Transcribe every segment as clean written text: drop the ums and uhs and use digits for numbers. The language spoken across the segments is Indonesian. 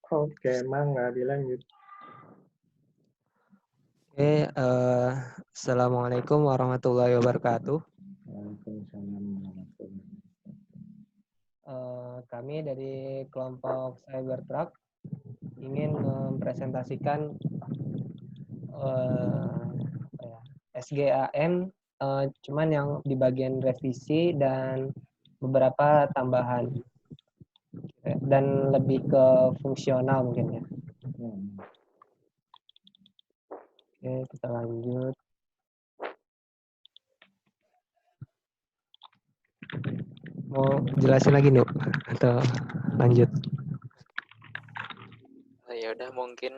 Oke, mangga dilanjut. Oke, Assalamualaikum warahmatullahi wabarakatuh. Waalaikumsalam warahmatullahi Kami dari kelompok Cybertruck ingin mempresentasikan SGAM, cuman yang di bagian revisi dan beberapa tambahan, dan lebih ke fungsional mungkin ya. Oke, kita lanjut. Mau jelasin lagi Nuk atau lanjut? Ya udah, mungkin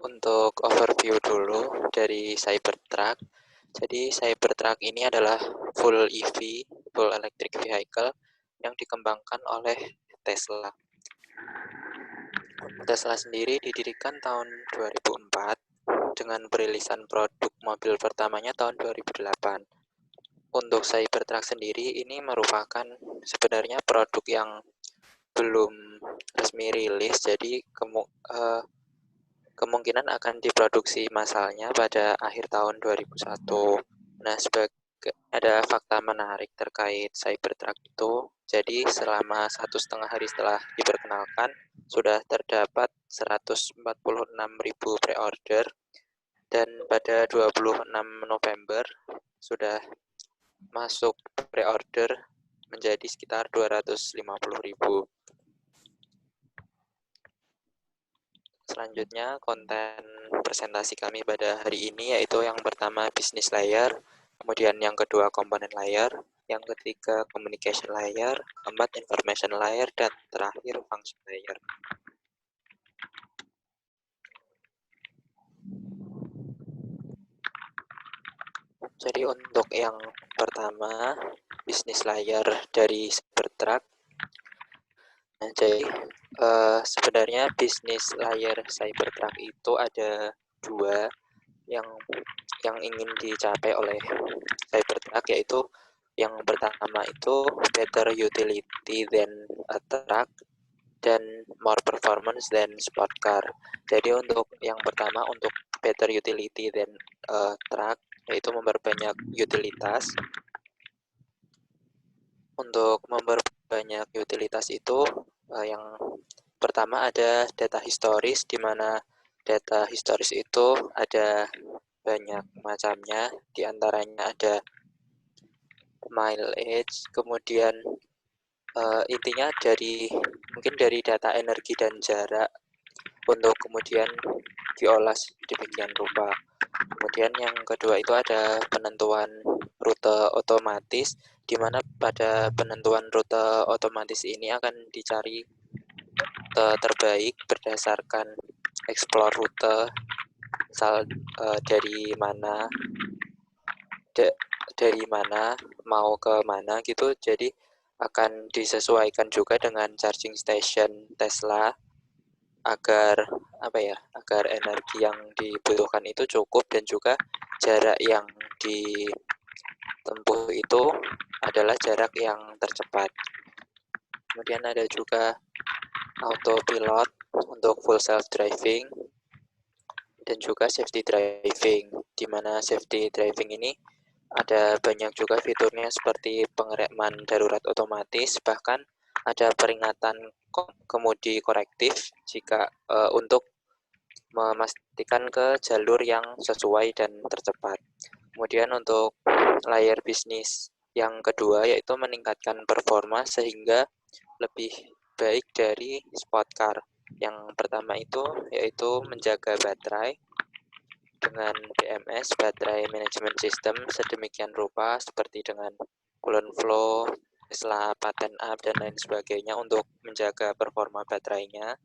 untuk overview dulu dari Cybertruck. Jadi Cybertruck ini adalah full EV, full electric vehicle yang dikembangkan oleh Tesla. Tesla sendiri didirikan tahun 2004 dengan perilisan produk mobil pertamanya tahun 2008. Untuk Cybertruck sendiri ini merupakan sebenarnya produk yang belum resmi rilis, jadi kemungkinan akan diproduksi massalnya pada akhir tahun 2001. Nah, ada fakta menarik terkait Cybertruck itu. Jadi selama 1,5 hari setelah diperkenalkan, sudah terdapat 146.000 pre-order, dan pada 26 November sudah masuk pre-order menjadi sekitar 250.000. Selanjutnya, konten presentasi kami pada hari ini yaitu yang pertama business layer, kemudian yang kedua komponen layer, yang ketiga communication layer, keempat information layer, dan terakhir function layer. Jadi untuk yang pertama, business layer dari Cybertruck. Nah, jadi sebenarnya business layer Cybertruck itu ada dua yang ingin dicapai oleh Cybertruck, yaitu yang pertama itu better utility than a truck dan more performance than sport car. Jadi untuk yang pertama, untuk better utility than a truck, yaitu memperbanyak utilitas. Untuk memperbanyak utilitas itu yang pertama ada data historis, di mana data historis itu ada banyak macamnya, diantaranya ada mileage, kemudian intinya mungkin dari data energi dan jarak, untuk kemudian diolah demikian rupa. Kemudian yang kedua itu ada penentuan rute otomatis, di mana pada penentuan rute otomatis ini akan dicari rute terbaik berdasarkan explore rute, misal dari mana mau ke mana gitu. Jadi akan disesuaikan juga dengan charging station Tesla agar energi yang dibutuhkan itu cukup, dan juga jarak yang ditempuh itu adalah jarak yang tercepat. Kemudian ada juga autopilot untuk full self driving, dan juga safety driving, di mana safety driving ini ada banyak juga fiturnya seperti pengereman darurat otomatis, bahkan ada peringatan kemudi korektif jika untuk memastikan ke jalur yang sesuai dan tercepat. Kemudian untuk layer bisnis yang kedua yaitu meningkatkan performa sehingga lebih baik dari sport car. Yang pertama itu yaitu menjaga baterai dengan BMS, Battery Management System, sedemikian rupa seperti dengan coolant flow, Tesla pattern up, dan lain sebagainya untuk menjaga performa baterainya.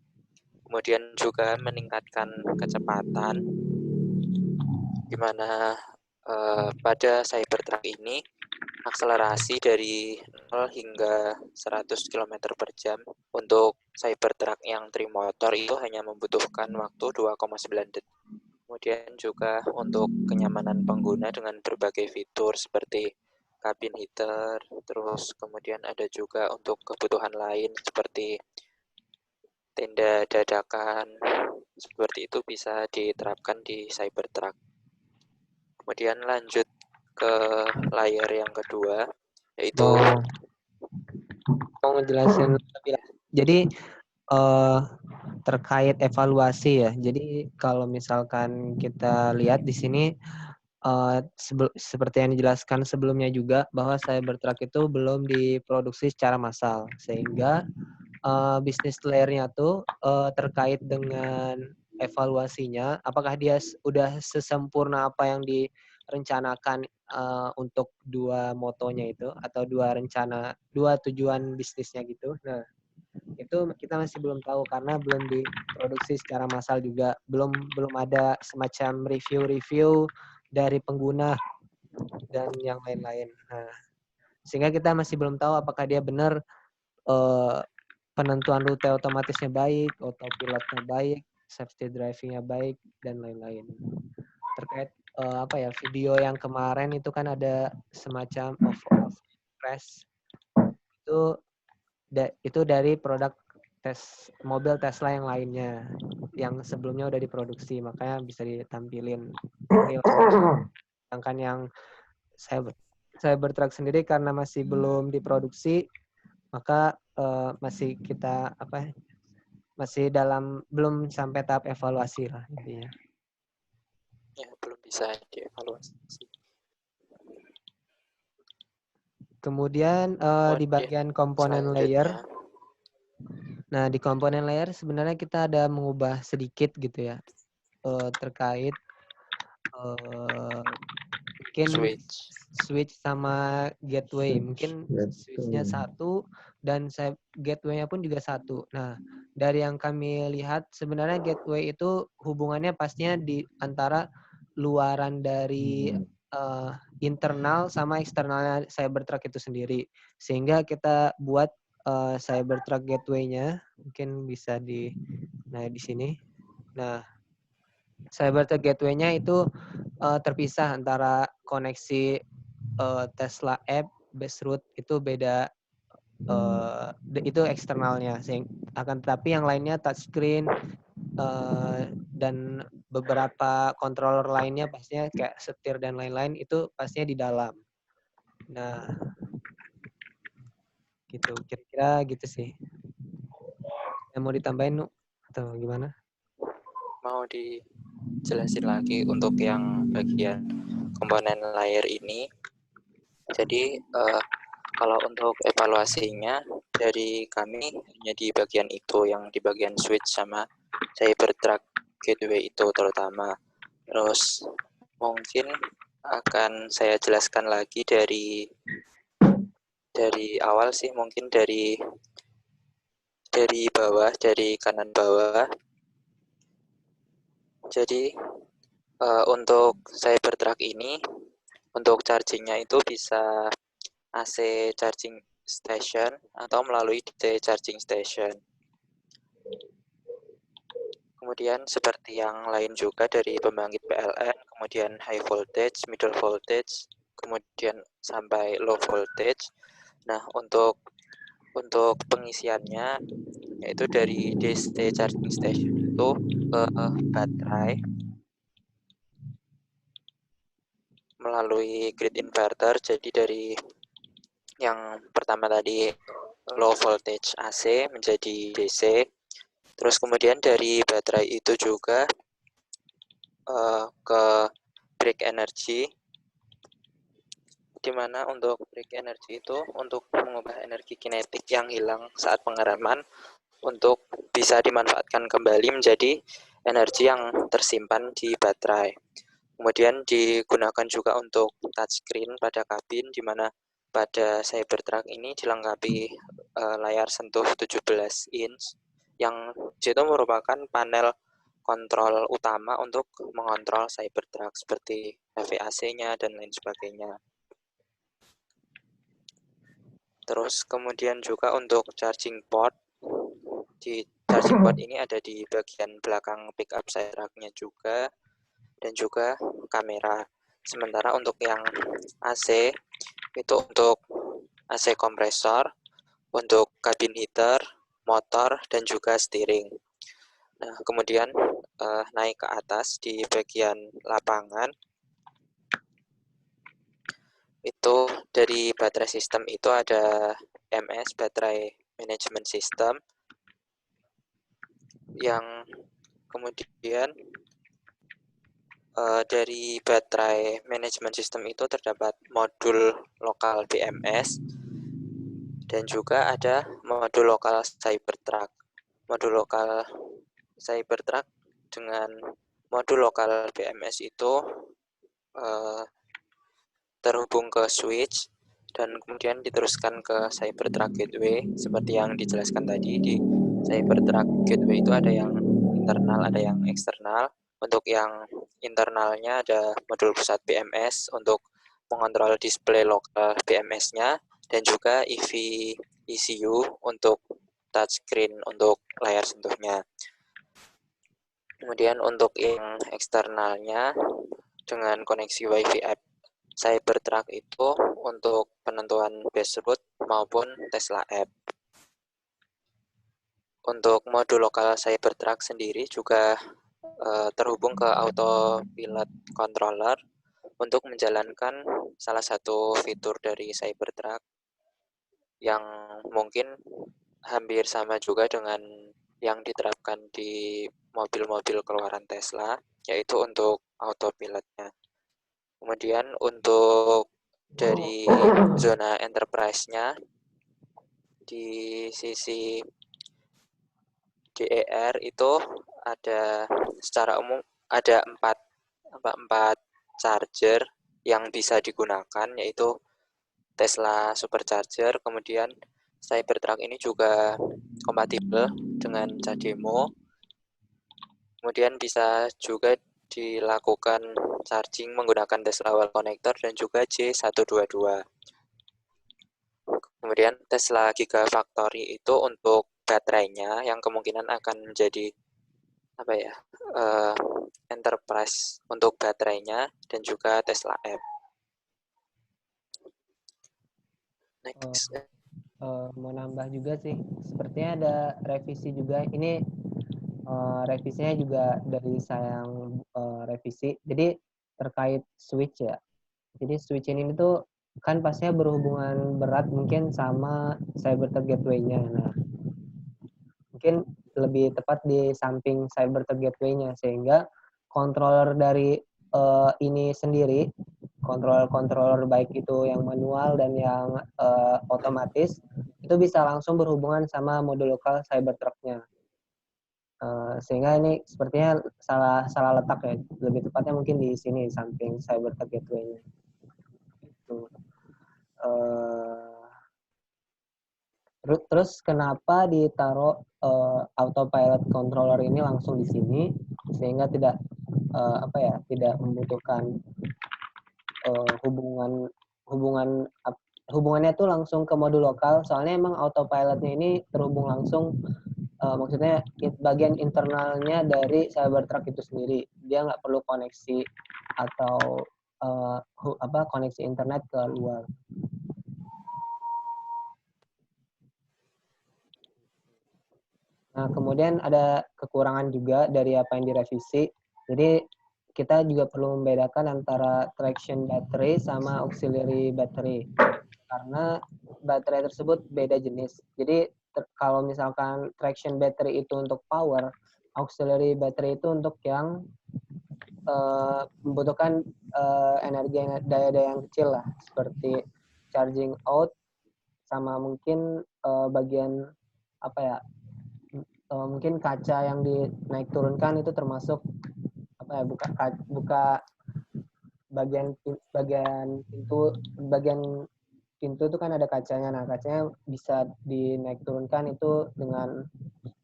Kemudian juga meningkatkan kecepatan, di mana pada Cybertruck ini akselerasi dari 0 hingga 100 km per jam. Untuk Cybertruck yang trimotor itu hanya membutuhkan waktu 2,9 detik. Kemudian juga untuk kenyamanan pengguna dengan berbagai fitur seperti cabin heater, terus kemudian ada juga untuk kebutuhan lain seperti tenda dadakan seperti itu bisa diterapkan di Cybertruck. Kemudian lanjut ke layer yang kedua, yaitu mau ngejelasin lebih lanjut. Jadi terkait evaluasi ya. Jadi kalau misalkan kita lihat di sini seperti yang dijelaskan sebelumnya juga bahwa Cybertruck itu belum diproduksi secara massal, sehingga bisnis layernya tuh terkait dengan evaluasinya, apakah dia udah sesempurna apa yang direncanakan untuk dua motonya itu atau dua tujuan bisnisnya gitu. Nah, itu kita masih belum tahu karena belum diproduksi secara massal juga, belum ada semacam review dari pengguna dan yang lain-lain. Nah, sehingga kita masih belum tahu apakah dia benar penentuan rute otomatisnya baik, autopilotnya baik, safety driving-nya baik, dan lain-lain. Terkait video yang kemarin itu kan ada semacam off crash itu dari produk mobil Tesla yang lainnya yang sebelumnya udah diproduksi, makanya bisa ditampilin real. Sedangkan yang Cybertruck sendiri karena masih belum diproduksi, maka masih belum sampai tahap evaluasi lah intinya. Ya, belum bisa dievaluasi. Kemudian di bagian komponen layer. Nah, di komponen layer sebenarnya kita ada mengubah sedikit gitu ya terkait mungkin switch sama gateway. Mungkin switch-nya satu dan gateway-nya pun juga satu. Nah, dari yang kami lihat sebenarnya gateway itu hubungannya pastinya di antara luaran dari internal sama eksternalnya Cybertruck itu sendiri. Sehingga kita buat Cybertruck gateway-nya mungkin bisa di sini. Nah, Cybertruck gateway-nya itu terpisah antara koneksi Tesla app, base route itu beda, itu eksternalnya. Akan tetapi yang lainnya touchscreen dan beberapa controller lainnya pastinya kayak setir dan lain-lain itu pastinya di dalam. Nah, gitu kira-kira gitu sih. Yang mau ditambahin atau gimana? Mau dijelasin lagi untuk yang bagian komponen layer ini. Jadi kalau untuk evaluasinya dari kami hanya di bagian itu, yang di bagian switch sama Cybertruck gateway itu terutama. Terus mungkin akan saya jelaskan lagi dari awal sih, mungkin dari bawah, dari kanan bawah. Jadi untuk Cybertruck ini, untuk chargingnya itu bisa AC charging station atau melalui DC charging station. Kemudian seperti yang lain juga dari pembangkit PLN, kemudian high voltage, middle voltage, kemudian sampai low voltage. Nah, untuk pengisiannya yaitu dari DC charging station itu ke baterai melalui grid inverter. Jadi dari yang pertama tadi low voltage AC menjadi DC. Terus kemudian dari baterai itu juga ke break energy, di mana untuk break energy itu untuk mengubah energi kinetik yang hilang saat pengereman untuk bisa dimanfaatkan kembali menjadi energi yang tersimpan di baterai. Kemudian digunakan juga untuk touchscreen pada kabin, di mana pada Cybertruck ini dilengkapi layar sentuh 17 inch yang itu merupakan panel kontrol utama untuk mengontrol Cybertruck seperti HVAC-nya dan lain sebagainya. Terus kemudian juga untuk charging port, di charging port ini ada di bagian belakang pickup Cybertruck-nya juga, dan juga kamera. Sementara untuk yang AC itu untuk AC kompresor, untuk cabin heater, motor, dan juga steering. Nah, kemudian naik ke atas di bagian lapangan, itu dari baterai sistem itu ada MS, Baterai Management System, yang kemudian dari baterai management system itu terdapat modul lokal BMS dan juga ada modul lokal Cybertruck. Modul lokal Cybertruck dengan modul lokal BMS itu terhubung ke switch dan kemudian diteruskan ke Cybertruck Gateway seperti yang dijelaskan tadi. Di Cybertruck Gateway itu ada yang internal, ada yang eksternal. Untuk yang internalnya ada modul pusat BMS untuk mengontrol display lokal BMS-nya dan juga ECU untuk touchscreen untuk layar sentuhnya. Kemudian untuk yang eksternalnya dengan koneksi Wi-Fi app Cybertruck itu untuk penentuan base route maupun Tesla app. Untuk modul lokal Cybertruck sendiri juga terhubung ke autopilot controller untuk menjalankan salah satu fitur dari Cybertruck yang mungkin hampir sama juga dengan yang diterapkan di mobil-mobil keluaran Tesla, yaitu untuk autopilotnya. Kemudian untuk dari zona enterprise-nya di sisi DER itu ada secara umum ada empat charger yang bisa digunakan, yaitu Tesla Supercharger. Kemudian Cybertruck ini juga kompatibel dengan CHAdeMO. Kemudian bisa juga dilakukan charging menggunakan Tesla Wall Connector dan juga J122. Kemudian Tesla Gigafactory itu untuk baterainya yang kemungkinan akan menjadi enterprise untuk baterainya dan juga Tesla app. Next. Mau nambah juga sih, sepertinya ada revisi juga. Ini revisinya juga dari saya yang revisi. Jadi terkait switch ya. Jadi switch ini tuh kan pastinya berhubungan berat mungkin sama Cybertruck Gateway-nya. Nah, mungkin lebih tepat di samping Cybertruck Gateway-nya, sehingga controller dari ini sendiri, controller baik itu yang manual dan yang otomatis, itu bisa langsung berhubungan sama modul lokal Cybertruck-nya. Sehingga ini sepertinya salah letak ya. Lebih tepatnya mungkin di sini, samping Cybertruck Gateway-nya. Itu. Terus kenapa ditaruh autopilot controller ini langsung di sini, sehingga tidak tidak membutuhkan hubungannya tuh langsung ke modul lokal. Soalnya emang autopilotnya ini terhubung langsung, maksudnya bagian internalnya dari Cybertruck itu sendiri. Dia nggak perlu koneksi atau koneksi internet ke luar. Nah, kemudian ada kekurangan juga dari apa yang direvisi. Jadi kita juga perlu membedakan antara traction battery sama auxiliary battery. Karena baterai tersebut beda jenis. Jadi kalau misalkan traction battery itu untuk power, auxiliary battery itu untuk yang membutuhkan energi daya-daya yang kecil lah, seperti charging out sama mungkin bagian mungkin kaca yang dinaik turunkan itu termasuk buka bagian pintu itu kan ada kacanya. Nah, kacanya bisa dinaik turunkan itu dengan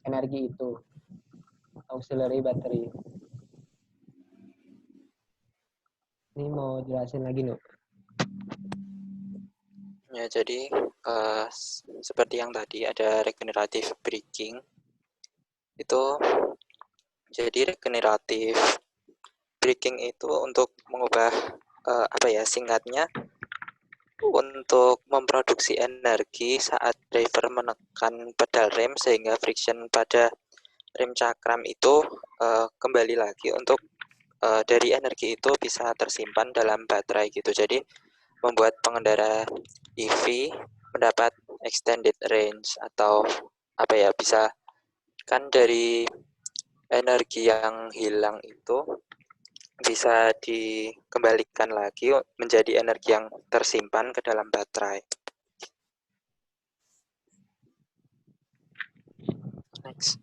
energi itu, auxiliary battery. Ini mau jelasin lagi nih. Ya, jadi seperti yang tadi ada regenerative braking. Itu jadi regenerative braking itu untuk mengubah singkatnya untuk memproduksi energi saat driver menekan pedal rem sehingga friction pada rem cakram itu kembali lagi untuk dari energi itu bisa tersimpan dalam baterai gitu. Jadi membuat pengendara EV mendapat extended range atau apa ya, bisa kan dari energi yang hilang itu bisa dikembalikan lagi menjadi energi yang tersimpan ke dalam baterai. Next.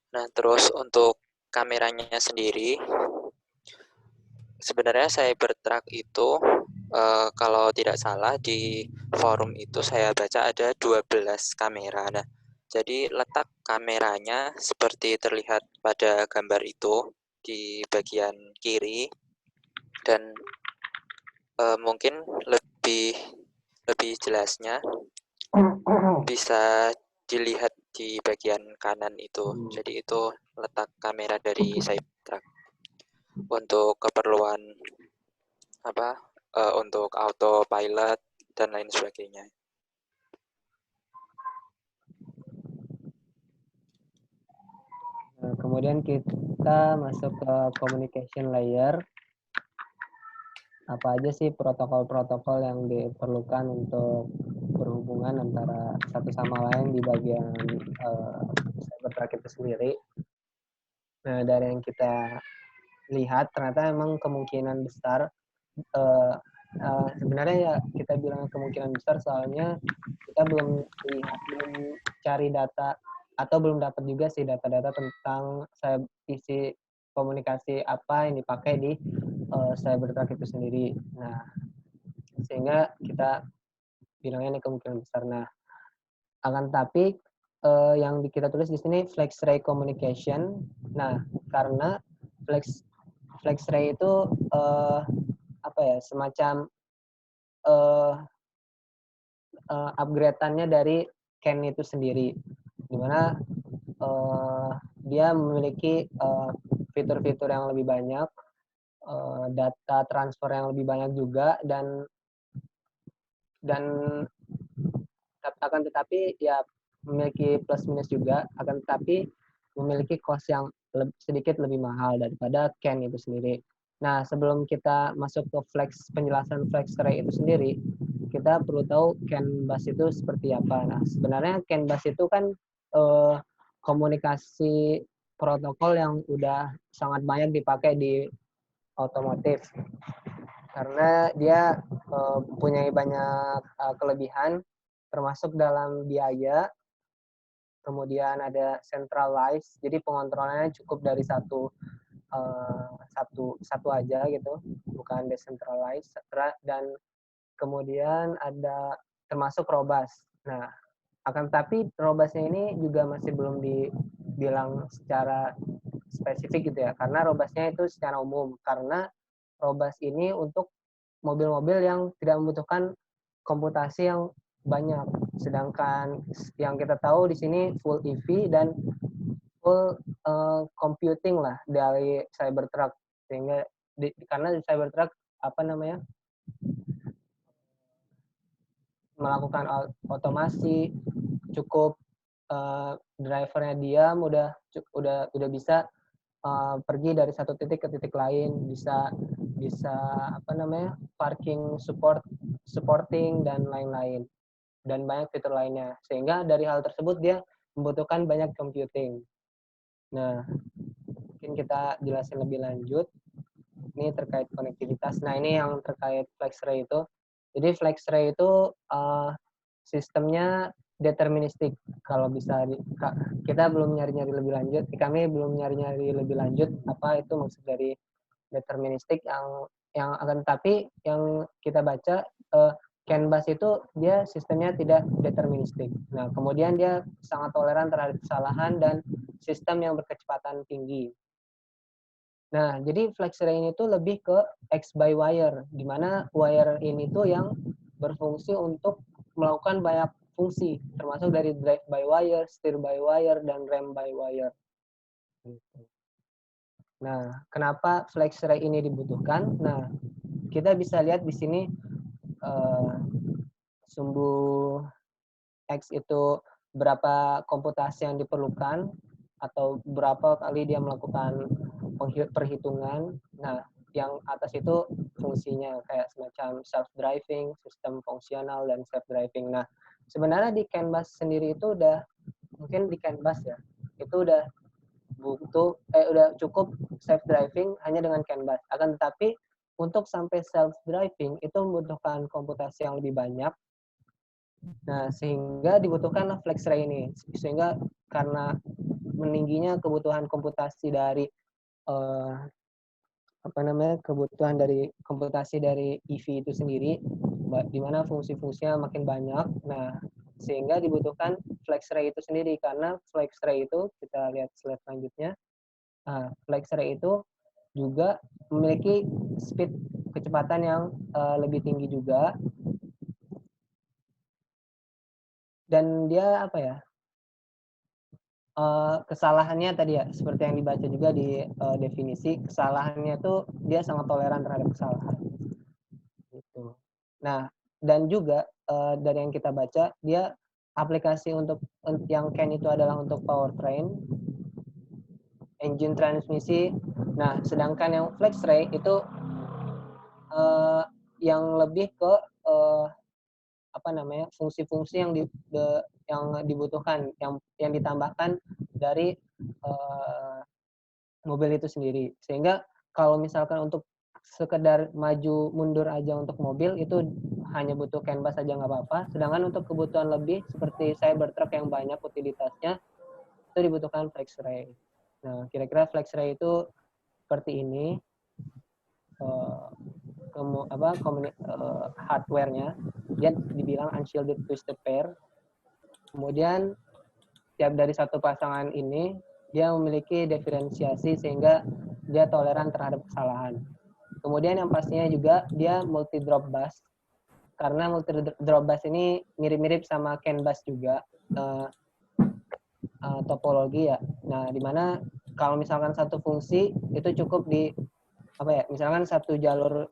Nah, terus untuk kameranya sendiri, sebenarnya Cybertruck itu kalau tidak salah di forum itu saya baca ada 12 kamera. Nah, jadi letak kameranya seperti terlihat pada gambar itu di bagian kiri, dan mungkin lebih jelasnya bisa dilihat di bagian kanan itu. Jadi itu letak kamera dari Cybertruck untuk keperluan apa? Untuk autopilot dan lain sebagainya. Nah, kemudian kita masuk ke communication layer. Apa aja sih protokol-protokol yang diperlukan untuk berhubungan antara satu sama lain di bagian Cybertruck itu sendiri. Nah, dari yang kita lihat ternyata emang kemungkinan besar sebenarnya ya kita bilang kemungkinan besar soalnya kita belum cari data atau belum dapat juga sih data-data tentang isi komunikasi apa yang dipakai di Cybertruck itu sendiri. Nah, sehingga kita bilangnya ini kemungkinan besar. Nah, akan tetapi yang kita tulis di sini flex ray communication. Nah, karena flex ray itu apa ya, semacam upgrade-annya dari CAN itu sendiri, dimana dia memiliki fitur-fitur yang lebih banyak, data transfer yang lebih banyak juga, dan akan tetapi ya memiliki plus minus juga, akan tetapi memiliki cost yang sedikit lebih mahal daripada CAN itu sendiri. Nah, sebelum kita masuk ke penjelasan flex ray itu sendiri, kita perlu tahu CAN bus itu seperti apa. Nah, sebenarnya CAN bus itu kan komunikasi protokol yang udah sangat banyak dipakai di otomotif, karena dia punya banyak kelebihan, termasuk dalam biaya. Kemudian ada centralized, jadi pengontrolannya cukup dari satu aja gitu, bukan decentralized. Dan kemudian ada termasuk robust. Nah, akan tetapi robustnya ini juga masih belum dibilang secara spesifik gitu ya, karena robustnya itu secara umum, karena robust ini untuk mobil-mobil yang tidak membutuhkan komputasi yang banyak. Sedangkan yang kita tahu di sini full EV dan full computing lah dari Cybertruck, sehingga karena di Cybertruck apa namanya melakukan otomasi, cukup drivernya diam udah bisa pergi dari satu titik ke titik lain, bisa apa namanya parking supporting dan lain-lain, dan banyak fitur lainnya, sehingga dari hal tersebut dia membutuhkan banyak computing. Nah, mungkin kita jelasin lebih lanjut ini terkait konektivitas. Nah, ini yang terkait FlexRay itu. Jadi FlexRay itu sistemnya deterministik. Kalau bisa kita belum nyari-nyari lebih lanjut, kami belum nyari-nyari lebih lanjut apa itu maksud dari deterministik, yang akan tetapi yang kita baca CAN bus itu dia sistemnya tidak deterministik. Nah, kemudian dia sangat toleran terhadap kesalahan dan sistem yang berkecepatan tinggi. Nah, jadi FlexRay ini tuh lebih ke X-by-wire, di mana wire ini tuh yang berfungsi untuk melakukan banyak fungsi, termasuk dari drive-by-wire, steer-by-wire, dan rem-by-wire. Nah, kenapa FlexRay ini dibutuhkan? Nah, kita bisa lihat di sini sumbu X itu berapa komputasi yang diperlukan atau berapa kali dia melakukan perhitungan. Nah, yang atas itu fungsinya kayak semacam self-driving, sistem fungsional, dan self-driving. Nah, sebenarnya di Canvas sendiri itu udah, mungkin di Canvas ya, itu udah udah cukup self-driving hanya dengan Canvas. Akan tetapi untuk sampai self-driving itu membutuhkan komputasi yang lebih banyak. Nah, sehingga dibutuhkanlah FlexRay ini. Sehingga karena meningginya kebutuhan komputasi dari kebutuhan dari komputasi dari EV itu sendiri, di mana fungsi-fungsinya makin banyak. Nah, sehingga dibutuhkan FlexRay itu sendiri, karena FlexRay itu, kita lihat slide selanjutnya, FlexRay itu juga memiliki speed kecepatan yang lebih tinggi juga, dan dia kesalahannya tadi ya, seperti yang dibaca juga di definisi, kesalahannya tuh dia sangat toleran terhadap kesalahan. Gitu. Nah, dan juga dari yang kita baca, dia aplikasi untuk yang CAN itu adalah untuk powertrain, engine transmisi. Nah, sedangkan yang FlexRay itu yang lebih ke fungsi-fungsi yang dibutuhkan, yang ditambahkan dari mobil itu sendiri. Sehingga kalau misalkan untuk sekedar maju mundur aja untuk mobil itu hanya butuh Canvas aja nggak apa-apa. Sedangkan untuk kebutuhan lebih seperti Cybertruck yang banyak utilitasnya itu dibutuhkan FlexRay. Nah, kira-kira FlexRay itu seperti ini. Hardware-nya dia dibilang unshielded twisted pair. Kemudian tiap dari satu pasangan ini dia memiliki diferensiasi sehingga dia toleran terhadap kesalahan. Kemudian yang pastinya juga dia multi drop bus, karena multi drop bus ini mirip-mirip sama CAN bus juga topologi ya. Nah, dimana kalau misalkan satu fungsi itu cukup di misalkan satu jalur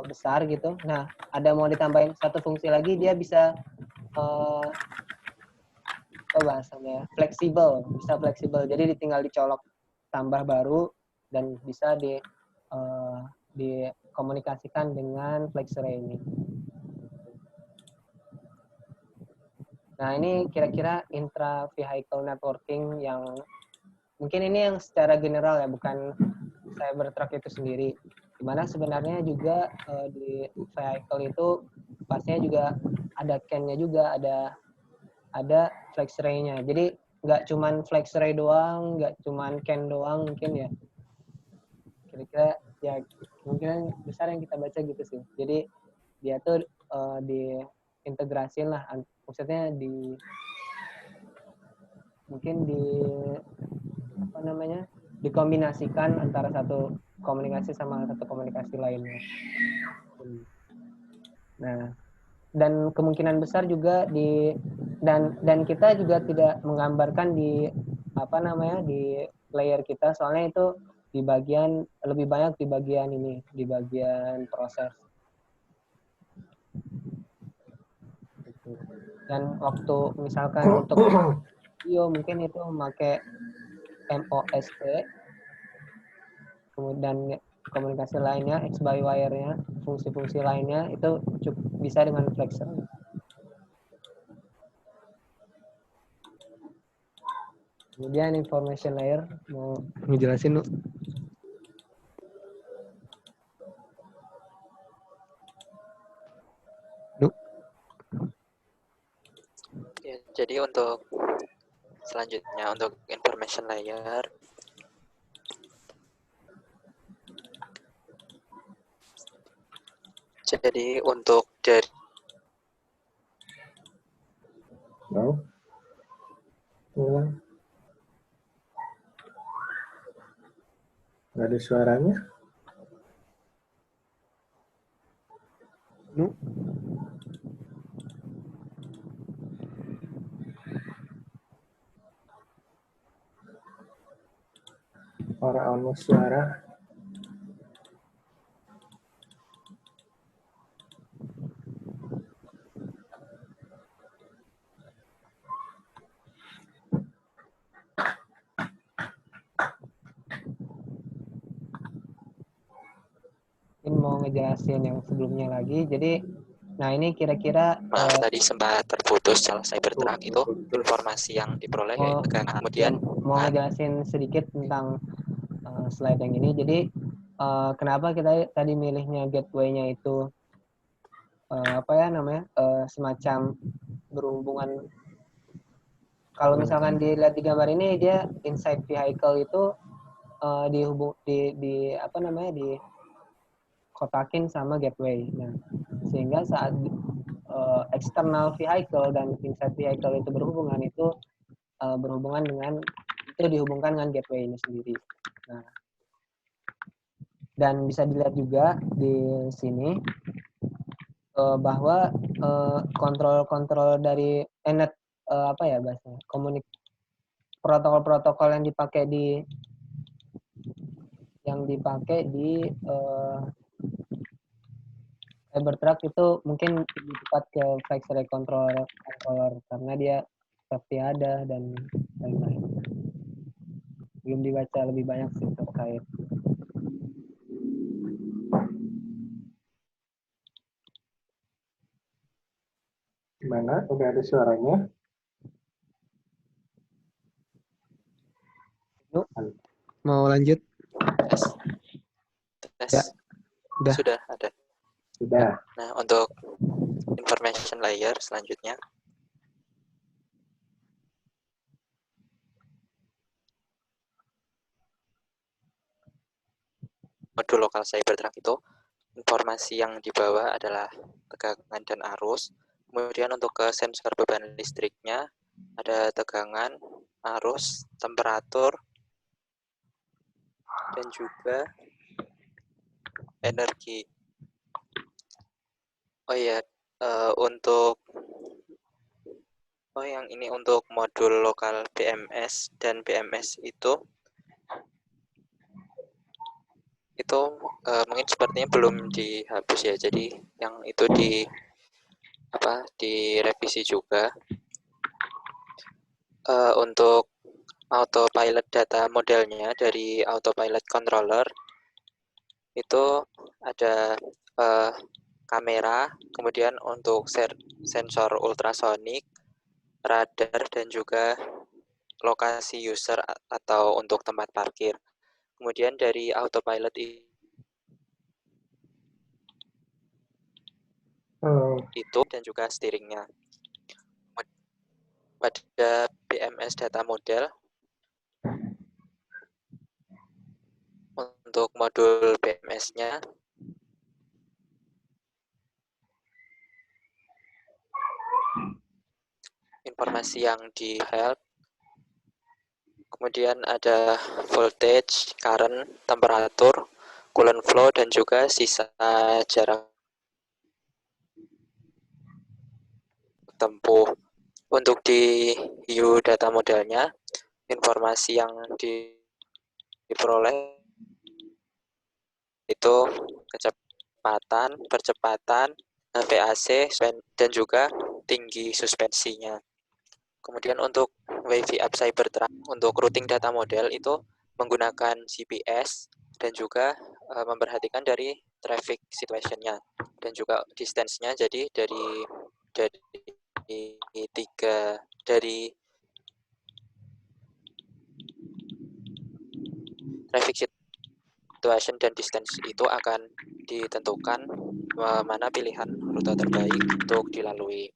besar gitu. Nah, ada mau ditambahin satu fungsi lagi, dia bisa bahasanya fleksibel, bisa fleksibel. Jadi tinggal dicolok tambah baru dan bisa dikomunikasikan dengan FlexRay ini. Nah, ini kira-kira intra-vehicle networking yang mungkin ini yang secara general ya, bukan Cybertruck itu sendiri. Dimana sebenarnya juga di vehicle itu pastinya juga ada CAN-nya juga, ada FlexRay-nya. Jadi nggak cuman FlexRay doang, nggak cuman CAN doang mungkin ya. Kira-kira ya kemungkinan besar yang kita baca gitu sih. Jadi dia tuh diintegrasin lah, maksudnya dikombinasikan antara satu komunikasi sama satu komunikasi lainnya. Nah, dan kemungkinan besar juga dan kita juga tidak menggambarkan di di layer kita, soalnya itu di bagian lebih banyak di bagian ini, di bagian proses. Dan waktu misalkan untuk video mungkin itu memakai MOST, kemudian komunikasi lainnya, X-by-wire-nya, fungsi-fungsi lainnya itu cukup bisa dengan FlexRay. Kemudian information layer, mau ngejelasin lu? Ya, jadi untuk selanjutnya untuk information layer, jadi untuk dari ulang. Nggak ada suaranya. Orang suara. Ini mau ngejelasin yang sebelumnya lagi. Jadi, nah ini kira-kira Maaf, tadi sempat terputus salah Cybertruck itu informasi yang diperoleh mau, kemudian mau ngejelasin sedikit tentang slide yang ini. Jadi, kenapa kita tadi milihnya gateway-nya itu apa ya namanya semacam berhubungan. Kalau misalkan dilihat di gambar ini, dia inside vehicle itu di apa namanya dikotakin sama gateway. Nah, sehingga saat external vehicle dan inside vehicle itu berhubungan, itu berhubungan dengan itu dihubungkan dengan gateway ini sendiri. Nah, dan bisa dilihat juga di sini bahwa kontrol-kontrol dari apa ya bahasanya protokol-protokol yang dipakai di Cybertruck itu mungkin lebih tepat ke factory controller karena dia safety ada dan lain-lain. Belum dibaca lebih banyak sih terkait. Gimana? Udah ada suaranya? Yuk, mau lanjut? tes. Ya, udah. Sudah ada. Sudah. Nah, untuk information layer selanjutnya, modul lokal Cybertruck itu informasi yang dibawa adalah tegangan dan arus. Kemudian untuk ke sensor beban listriknya ada tegangan, arus, temperatur, dan juga energi. Oh iya, yang ini untuk modul lokal BMS dan BMS itu mungkin sepertinya belum dihapus ya. Jadi yang itu direvisi juga. Untuk autopilot data modelnya dari autopilot controller itu ada kamera, kemudian untuk sensor ultrasonik, radar, dan juga lokasi user atau untuk tempat parkir. Kemudian dari autopilot itu dan juga steeringnya. Pada BMS data model untuk modul BMS-nya informasi yang di help, kemudian ada voltage, current, temperatur, coolant flow, dan juga sisa jarak tempuh. Untuk di view data modelnya, informasi yang diperoleh itu percepatan, VAC, dan juga tinggi suspensinya. Kemudian untuk WiFi App Cybertruck, untuk routing data model itu menggunakan GPS dan juga memperhatikan dari traffic situation-nya dan juga distance-nya. Jadi dari traffic situation dan distance itu akan ditentukan mana pilihan rute terbaik untuk dilalui.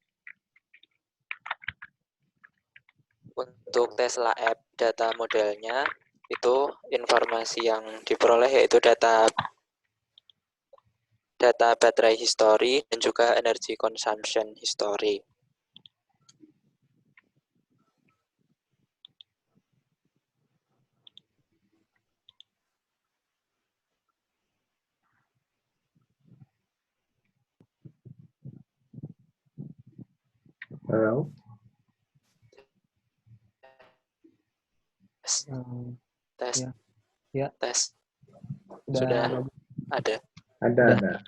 Untuk Tesla App data modelnya itu informasi yang diperoleh yaitu data baterai history dan juga energy consumption history. Halo. Tes. Ya. Ya. Tes. Udah. Sudah ada. Ada, Udah.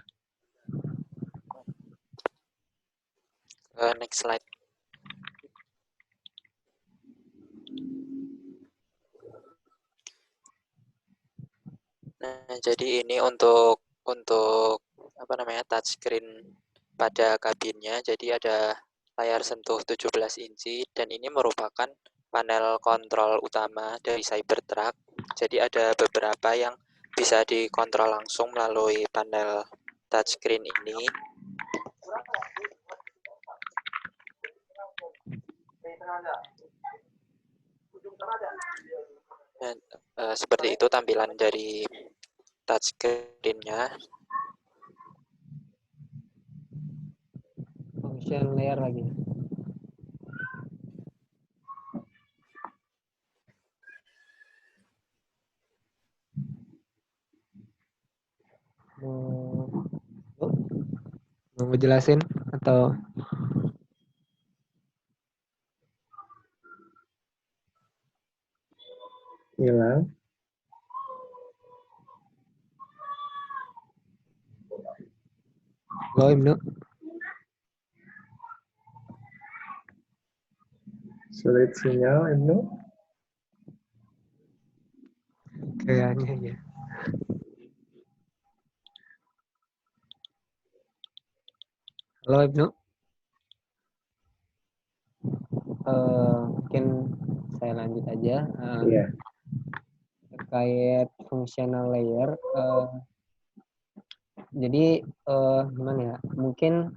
ada. Next slide. Nah, jadi ini untuk apa namanya touchscreen pada kabinnya. Jadi ada layar sentuh 17 inci dan ini merupakan panel kontrol utama dari Cybertruck. Jadi ada beberapa yang bisa dikontrol langsung melalui panel touchscreen ini. Dan seperti itu tampilan dari touchscreen-nya. Function layer lagi. Mau ngejelasin atau Hilang. lo Ibnu? Sulit sinyal, Ibnu. Kayaknya ya. Halo Ibnu. Mungkin saya lanjut aja. Iya. Terkait functional layer. Jadi gimana ya? Mungkin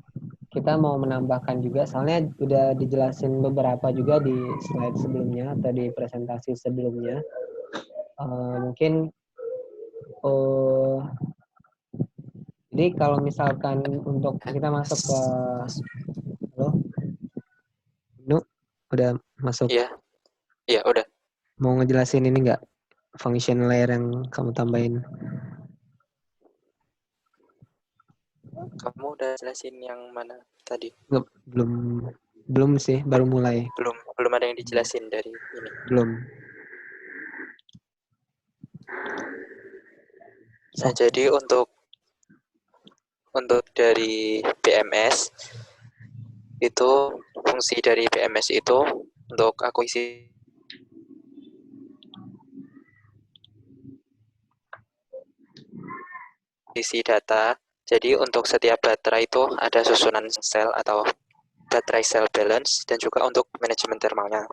kita mau menambahkan juga, soalnya udah dijelasin beberapa juga di slide sebelumnya atau di presentasi sebelumnya. Mungkin jadi kalau misalkan untuk kita masuk ke halo, Ibnu udah masuk? Iya, iya udah. Mau ngejelasin ini nggak? Function layer yang kamu tambahin? Kamu udah jelasin yang mana tadi? Nggak, belum sih, baru mulai. Belum ada yang dijelasin dari ini. Belum. Nah, jadi untuk dari BMS itu fungsi dari BMS itu untuk akuisisi data. Jadi untuk setiap baterai itu ada susunan sel atau baterai cell balance dan juga untuk manajemen thermalnya.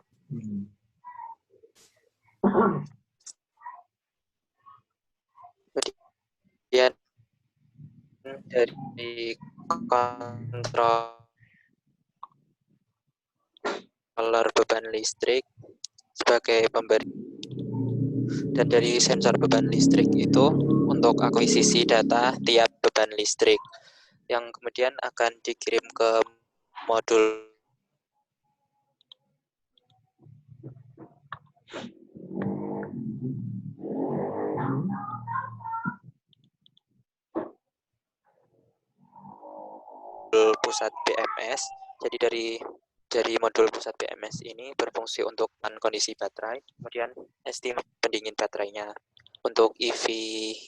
Kemudian dari controller beban listrik sebagai pemberi, dan dari sensor beban listrik itu untuk akuisisi data tiap beban listrik yang kemudian akan dikirim ke modul pusat BMS. Jadi dari modul pusat BMS ini berfungsi untuk kondisi baterai, kemudian estimasi pendingin baterainya. Untuk EV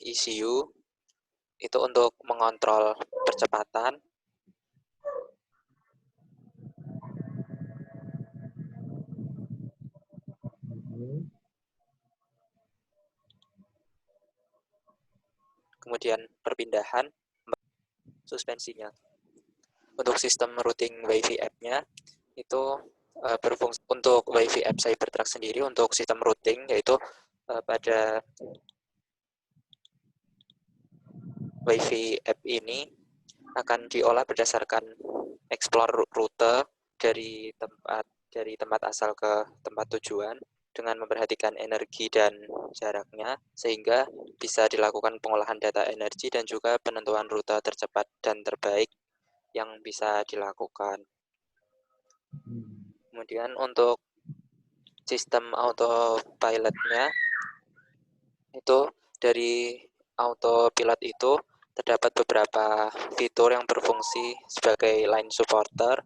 ECU itu untuk mengontrol percepatan, kemudian perpindahan suspensinya. Untuk sistem routing WiFi app-nya itu berfungsi untuk WiFi app Cybertruck sendiri untuk sistem routing, yaitu pada WiFi app ini akan diolah berdasarkan explore rute dari tempat asal ke tempat tujuan dengan memperhatikan energi dan jaraknya, sehingga bisa dilakukan pengolahan data energi dan juga penentuan rute tercepat dan terbaik yang bisa dilakukan. Kemudian untuk sistem autopilot-nya itu dari autopilot itu terdapat beberapa fitur yang berfungsi sebagai line supporter.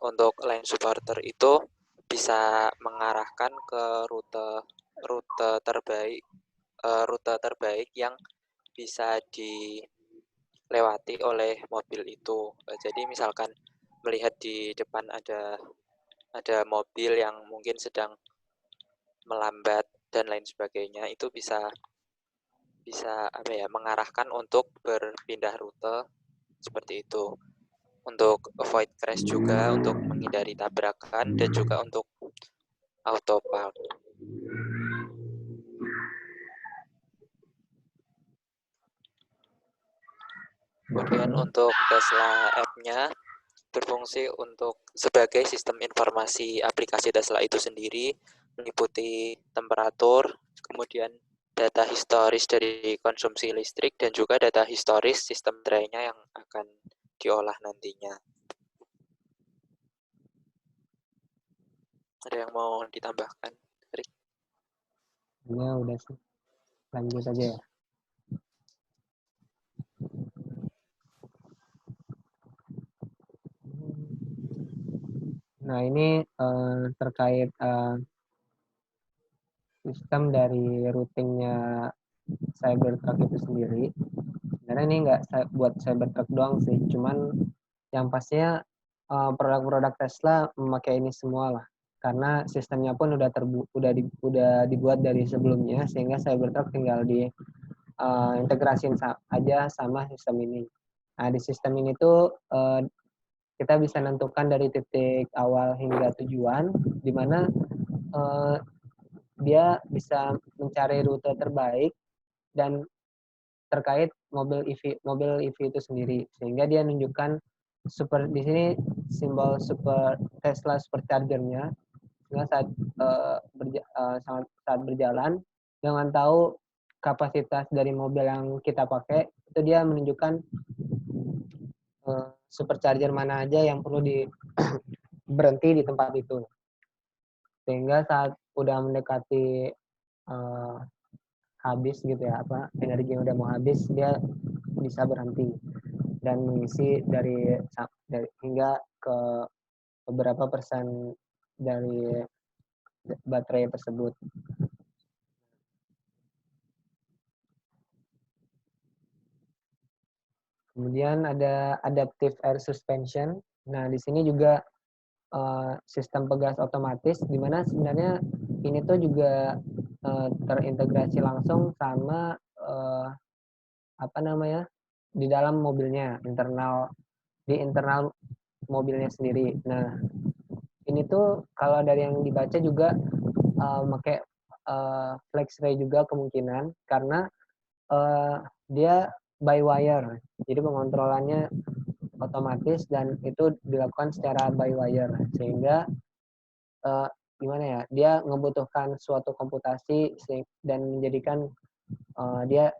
Untuk line supporter itu bisa mengarahkan ke rute terbaik rute terbaik yang bisa dilewati oleh mobil itu. Jadi misalkan melihat di depan ada mobil yang mungkin sedang melambat dan lain sebagainya, itu bisa mengarahkan untuk berpindah rute seperti itu. Untuk avoid crash juga, untuk menghindari tabrakan, dan juga untuk auto park. Kemudian untuk Tesla app-nya berfungsi untuk sebagai sistem informasi aplikasi Tesla itu sendiri, meliputi temperatur, kemudian data historis dari konsumsi listrik, dan juga data historis sistem baterainya yang akan diolah nantinya. Ada yang mau ditambahkan, Rick? Ya udah sih. Lanjut aja ya. Nah, ini terkait sistem dari routingnya Cybertruck itu sendiri. Karena ini nggak buat Cybertruck doang sih, cuman yang pastinya produk-produk Tesla memakai ini semua lah. Karena sistemnya pun udah dibuat dari sebelumnya, sehingga Cybertruck tinggal di integrasin aja sama sistem ini. Nah, di sistem ini tuh kita bisa menentukan dari titik awal hingga tujuan, di mana dia bisa mencari rute terbaik dan terkait mobil EV itu sendiri, sehingga dia menunjukkan di sini simbol Tesla supercharger-nya, sehingga saat berjalan dengan tahu kapasitas dari mobil yang kita pakai, itu dia menunjukkan supercharger mana aja yang perlu berhenti di tempat itu, sehingga saat udah mendekati habis gitu ya, energi yang udah mau habis, dia bisa berhenti dan mengisi dari hingga ke beberapa persen dari baterai tersebut. Kemudian ada adaptive air suspension. Nah, di sini juga sistem pegas otomatis, di mana sebenarnya ini tuh juga terintegrasi langsung sama di dalam mobilnya, di internal mobilnya sendiri. Nah, ini tuh kalau dari yang dibaca juga pakai flex ray juga kemungkinan, karena dia by wire, jadi pengontrolannya otomatis dan itu dilakukan secara by wire, sehingga gimana ya, dia membutuhkan suatu komputasi dan menjadikan dia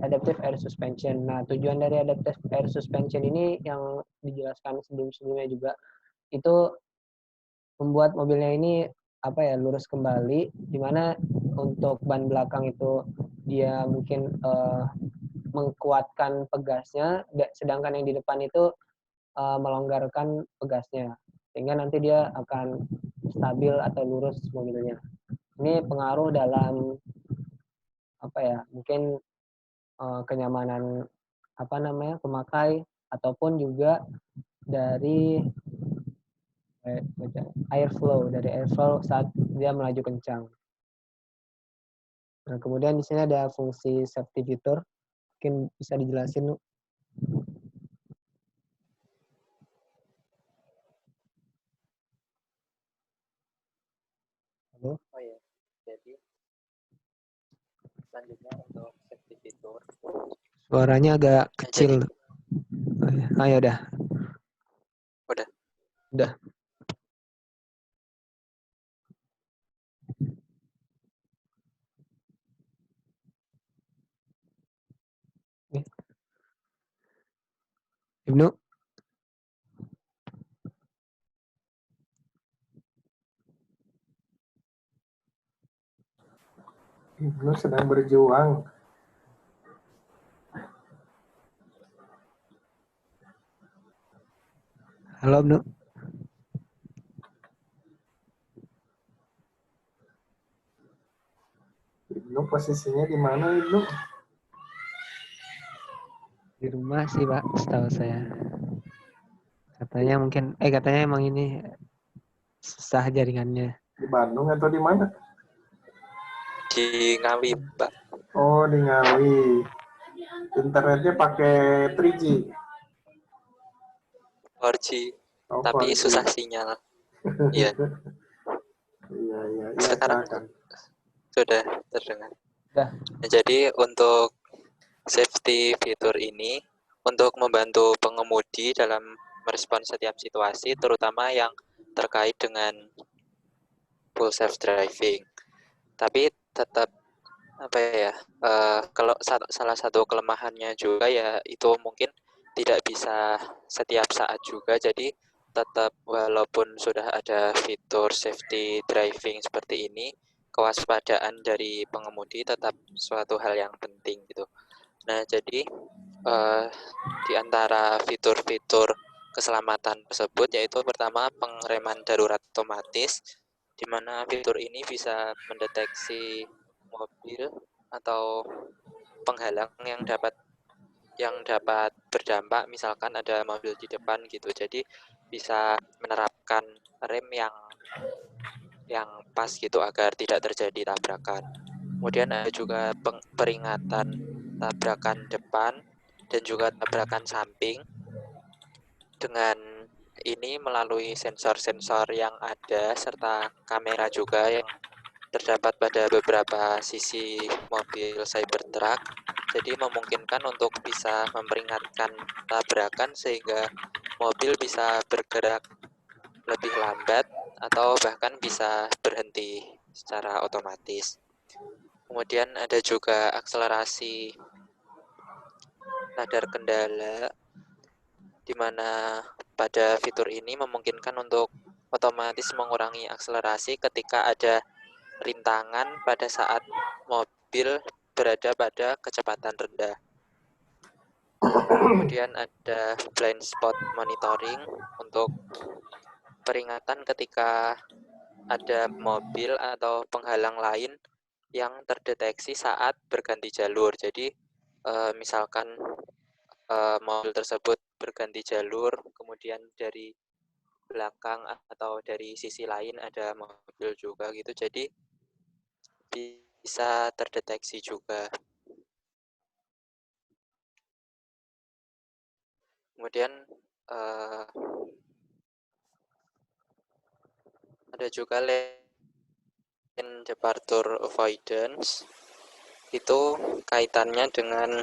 adaptive air suspension. Nah, tujuan dari adaptive air suspension ini yang dijelaskan sebelum-sebelumnya juga, itu membuat mobilnya ini lurus kembali, dimana untuk ban belakang itu dia mungkin mengkuatkan pegasnya, sedangkan yang di depan itu melonggarkan pegasnya, sehingga nanti dia akan stabil atau lurus mobilnya. Ini pengaruh dalam mungkin kenyamanan pemakai, ataupun juga dari airflow saat dia melaju kencang. Nah, kemudian di sini ada fungsi safety feature, mungkin bisa dijelasin. Halo? Oh ya, jadi selanjutnya untuk safety feature. Suaranya agak kecil. Ayo udah. Udah. Ibnu? Ibnu sedang berjuang. Halo, Ibnu? Ibnu posisinya di mana, Ibnu? Di rumah sih, Pak, setahu saya. Katanya emang ini susah jaringannya. Di Bandung atau di mana? Di Ngawi, Pak. Oh, di Ngawi. Internetnya pakai 3G. 4G. Oh, Tapi 4G. susah sinyal. Iya. Iya, Sekarang silakan. sudah terdengar. Sudah. Nah, jadi untuk safety fitur ini untuk membantu pengemudi dalam merespons setiap situasi, terutama yang terkait dengan full self driving. Tapi tetap apa ya? Kalau salah satu kelemahannya juga ya itu mungkin tidak bisa setiap saat juga. Jadi tetap walaupun sudah ada fitur safety driving seperti ini, kewaspadaan dari pengemudi tetap suatu hal yang penting gitu. Nah, jadi di antara fitur-fitur keselamatan tersebut yaitu pertama pengereman darurat otomatis, di mana fitur ini bisa mendeteksi mobil atau penghalang yang dapat berdampak, misalkan ada mobil di depan gitu. Jadi bisa menerapkan rem yang pas gitu agar tidak terjadi tabrakan. Kemudian ada juga peringatan tabrakan depan dan juga tabrakan samping dengan ini melalui sensor-sensor yang ada serta kamera juga yang terdapat pada beberapa sisi mobil Cybertruck. Jadi memungkinkan untuk bisa memperingatkan tabrakan sehingga mobil bisa bergerak lebih lambat atau bahkan bisa berhenti secara otomatis. Kemudian ada juga akselerasi radar kendala, di mana pada fitur ini memungkinkan untuk otomatis mengurangi akselerasi ketika ada rintangan pada saat mobil berada pada kecepatan rendah. Kemudian ada blind spot monitoring untuk peringatan ketika ada mobil atau penghalang lain yang terdeteksi saat berganti jalur. Jadi misalkan mobil tersebut berganti jalur, kemudian dari belakang atau dari sisi lain ada mobil juga gitu, jadi bisa terdeteksi juga. Kemudian ada juga lane departure avoidance, itu kaitannya dengan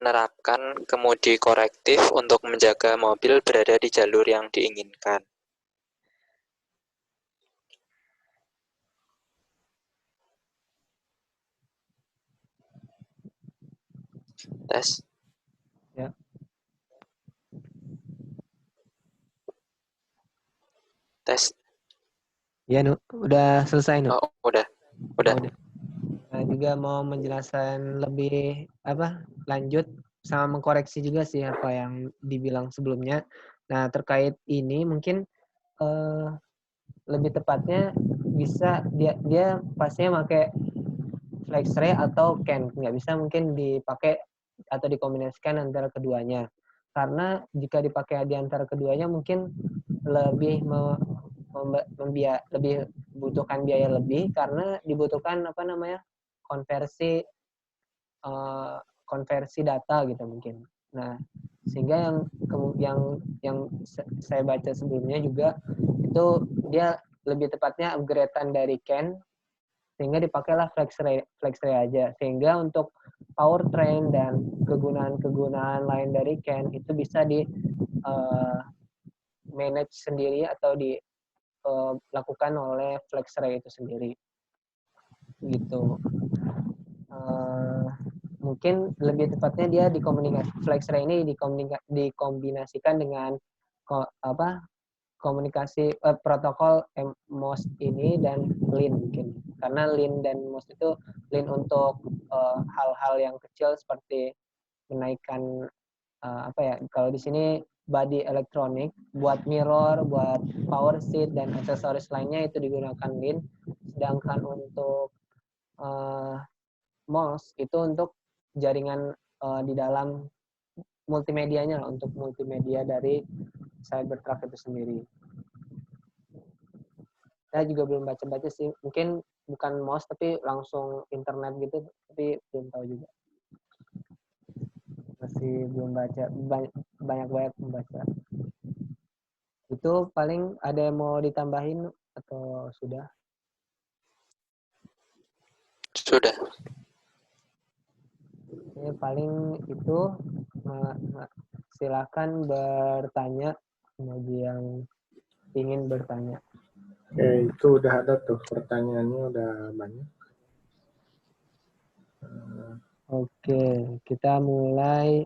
menerapkan kemudi korektif untuk menjaga mobil berada di jalur yang diinginkan. Tes. Ya. Tes. Ya, Nu. Udah selesai, Nu. Oh, udah. Udah. Nah, juga mau menjelaskan lebih lanjut sama mengkoreksi juga sih apa yang dibilang sebelumnya. Nah, terkait ini mungkin lebih tepatnya bisa dia pastinya pakai FlexRay atau CAN, nggak bisa mungkin dipakai atau dikombinasikan antara keduanya, karena jika dipakai di antara keduanya mungkin lebih lebih butuhkan biaya lebih karena dibutuhkan konversi data gitu mungkin. Nah, sehingga yang saya baca sebelumnya juga itu dia lebih tepatnya upgrade-an dari CAN, sehingga dipakailah FlexRay aja, sehingga untuk powertrain dan kegunaan lain dari CAN itu bisa di manage sendiri atau dilakukan oleh FlexRay itu sendiri gitu. Mungkin lebih tepatnya dia FlexRay ini dikombinasikan dengan komunikasi protokol MOS ini dan LIN mungkin, karena LIN dan MOS itu LIN untuk hal-hal yang kecil seperti menaikkan kalau di sini body elektronik, buat mirror, buat power seat dan aksesoris lainnya itu digunakan LIN, sedangkan untuk MOS itu untuk jaringan di dalam multimedianya lah, untuk multimedia dari Cybertruck itu sendiri. Saya juga belum baca-baca sih, mungkin bukan MOS tapi langsung internet gitu, tapi belum tahu juga. Masih belum baca, banyak membaca. Itu paling ada yang mau ditambahin atau sudah? Sudah. Ini paling itu, silakan bertanya bagi yang ingin bertanya. Oke, itu udah ada tuh pertanyaannya udah banyak. Oke, kita mulai.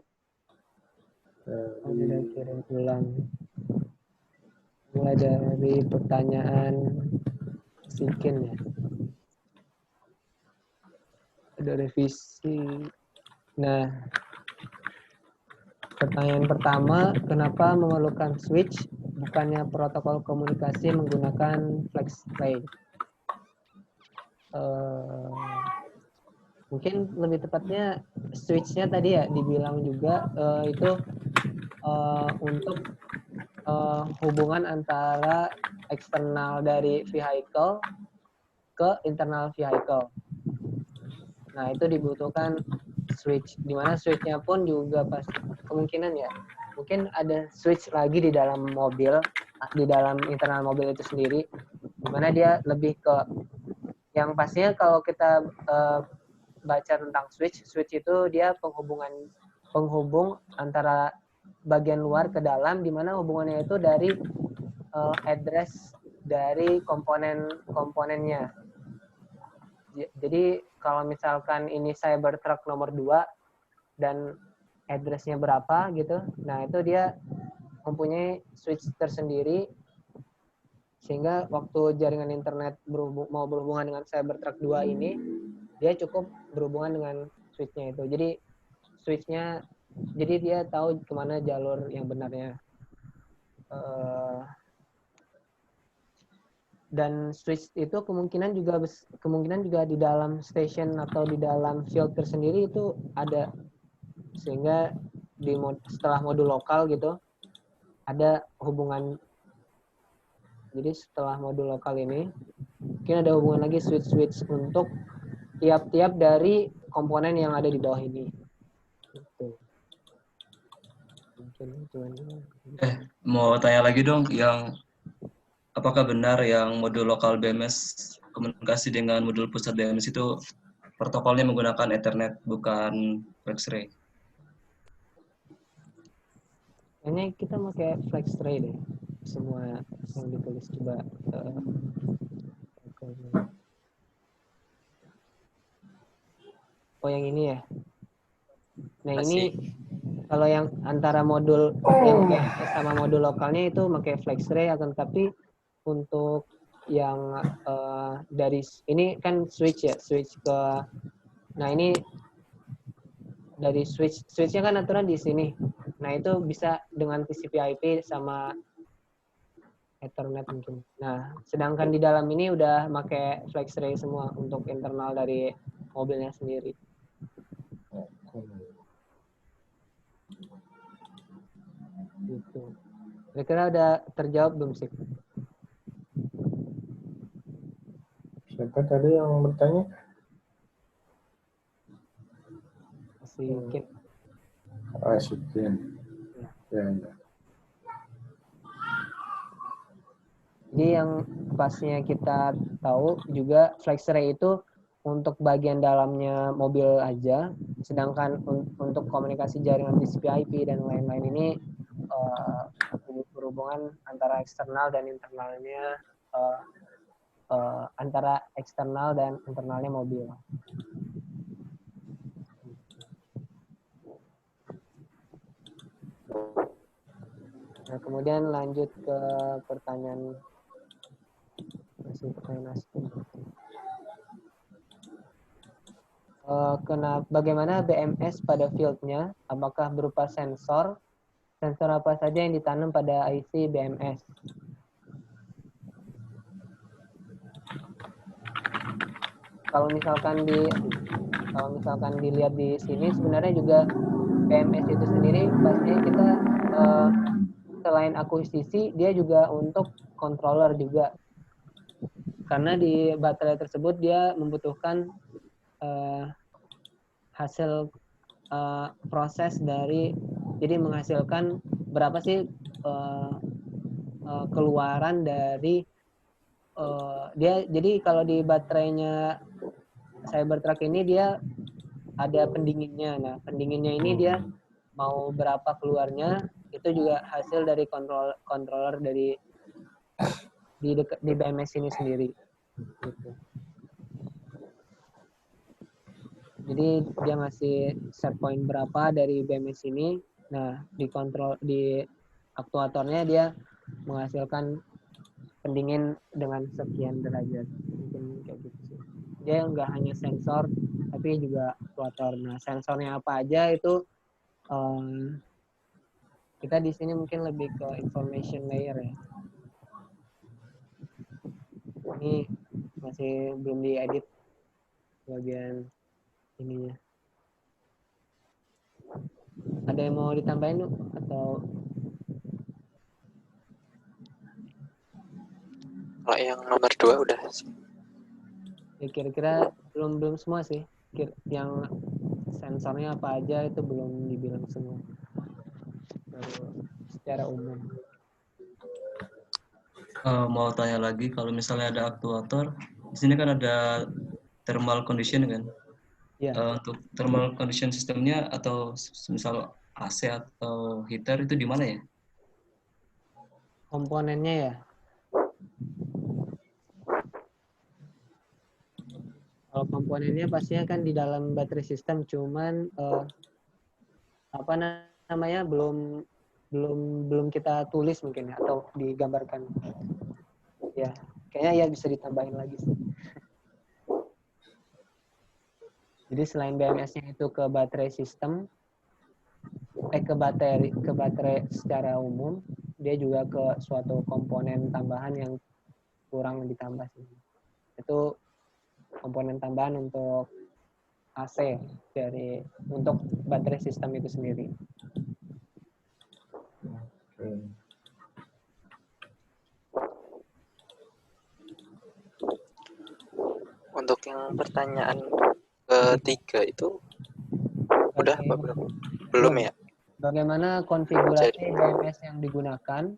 Dari Udah kirim ulang. Mulai dari pertanyaan Sikin ya. Ada revisi. Nah, pertanyaan pertama, kenapa memerlukan switch bukannya protokol komunikasi menggunakan FlexRay? Mungkin lebih tepatnya switch-nya tadi ya dibilang juga itu untuk hubungan antara eksternal dari vehicle ke internal vehicle. Nah, itu dibutuhkan switch, di mana switch-nya pun juga pas kemungkinan ya, mungkin ada switch lagi di dalam mobil, di dalam internal mobil itu sendiri, di mana dia lebih ke, yang pastinya kalau kita baca tentang switch itu dia penghubung antara bagian luar ke dalam, di mana hubungannya itu dari address dari komponennya. Jadi kalau misalkan ini Cybertruck nomor 2 dan address-nya berapa gitu, nah itu dia mempunyai switch tersendiri, sehingga waktu jaringan internet mau berhubungan dengan Cybertruck 2 ini, dia cukup berhubungan dengan switch-nya itu. Jadi switch-nya, jadi dia tahu kemana jalur yang benarnya. Dan switch itu kemungkinan juga di dalam station atau di dalam field tersendiri itu ada, sehingga setelah modul lokal gitu ada hubungan. Jadi setelah modul lokal ini mungkin ada hubungan lagi switch untuk tiap-tiap dari komponen yang ada di bawah ini. Gitu. Mungkin Mau tanya lagi dong, yang apakah benar yang modul lokal BMS komunikasi dengan modul pusat BMS itu protokolnya menggunakan Ethernet bukan FlexRay? Kayaknya kita pakai FlexRay deh, semua yang ditulis coba. Oh yang ini ya. Nah ini kalau yang antara modul yang sama modul lokalnya itu pakai FlexRay, akan tapi untuk yang dari ini kan switch ya, switch ke, nah ini dari switchnya kan aturan di sini. Nah itu bisa dengan TCP/IP sama Ethernet mungkin. Nah sedangkan di dalam ini udah pakai FlexRay semua untuk internal dari mobilnya sendiri. Gitu. Kira-kira udah terjawab belum sih? siapa tadi yang bertanya? Sikin. Sikin. Ya. Jadi yang pastinya kita tahu juga FlexRay itu untuk bagian dalamnya mobil aja, sedangkan untuk komunikasi jaringan TCP/IP dan lain-lain ini berhubungan antara eksternal dan internalnya, antara eksternal dan internalnya mobil. Nah, kemudian lanjut ke pertanyaan Astum. Bagaimana BMS pada fieldnya? Apakah berupa sensor? Sensor apa saja yang ditanam pada IC BMS? kalau misalkan dilihat di sini sebenarnya juga BMS itu sendiri pastinya kita selain akuisisi dia juga untuk controller juga, karena di baterai tersebut dia membutuhkan hasil proses dari, jadi menghasilkan berapa sih keluaran dari dia. Jadi kalau di baterainya Cybertruck ini dia ada pendinginnya. Nah, pendinginnya ini dia mau berapa keluarnya itu juga hasil dari controller dari di BMS ini sendiri. Gitu. Jadi dia ngasih set point berapa dari BMS ini. Nah, di aktuatornya dia menghasilkan pendingin dengan sekian derajat. Mungkin kayak gitu sih. Dia nggak hanya sensor, tapi juga aktuator. Nah, sensornya apa aja itu kita di sini mungkin lebih ke information layer ya. Ini masih belum diedit bagian ininya. Ada yang mau ditambahin atau? Kalau yang nomor 2 udah. Ya, kira-kira belum semua sih. Yang sensornya apa aja itu belum dibilang semua. Baru secara umum. Mau tanya lagi, kalau misalnya ada aktuator, di sini kan ada thermal condition kan? Ya. Untuk thermal condition sistemnya atau misal AC atau heater itu di mana ya? Komponennya ya. Kalau komponennya pastinya kan di dalam baterai sistem, cuman apa namanya belum kita tulis mungkin ya, atau digambarkan. Ya, kayaknya ya bisa ditambahin lagi sih. Jadi selain BMS-nya itu ke baterai sistem, ke baterai secara umum, dia juga ke suatu komponen tambahan yang kurang ditambah sih. Itu komponen tambahan untuk AC untuk baterai sistem itu sendiri. Untuk yang pertanyaan ketiga itu udah apa belum ya? Bagaimana konfigurasi BMS yang digunakan?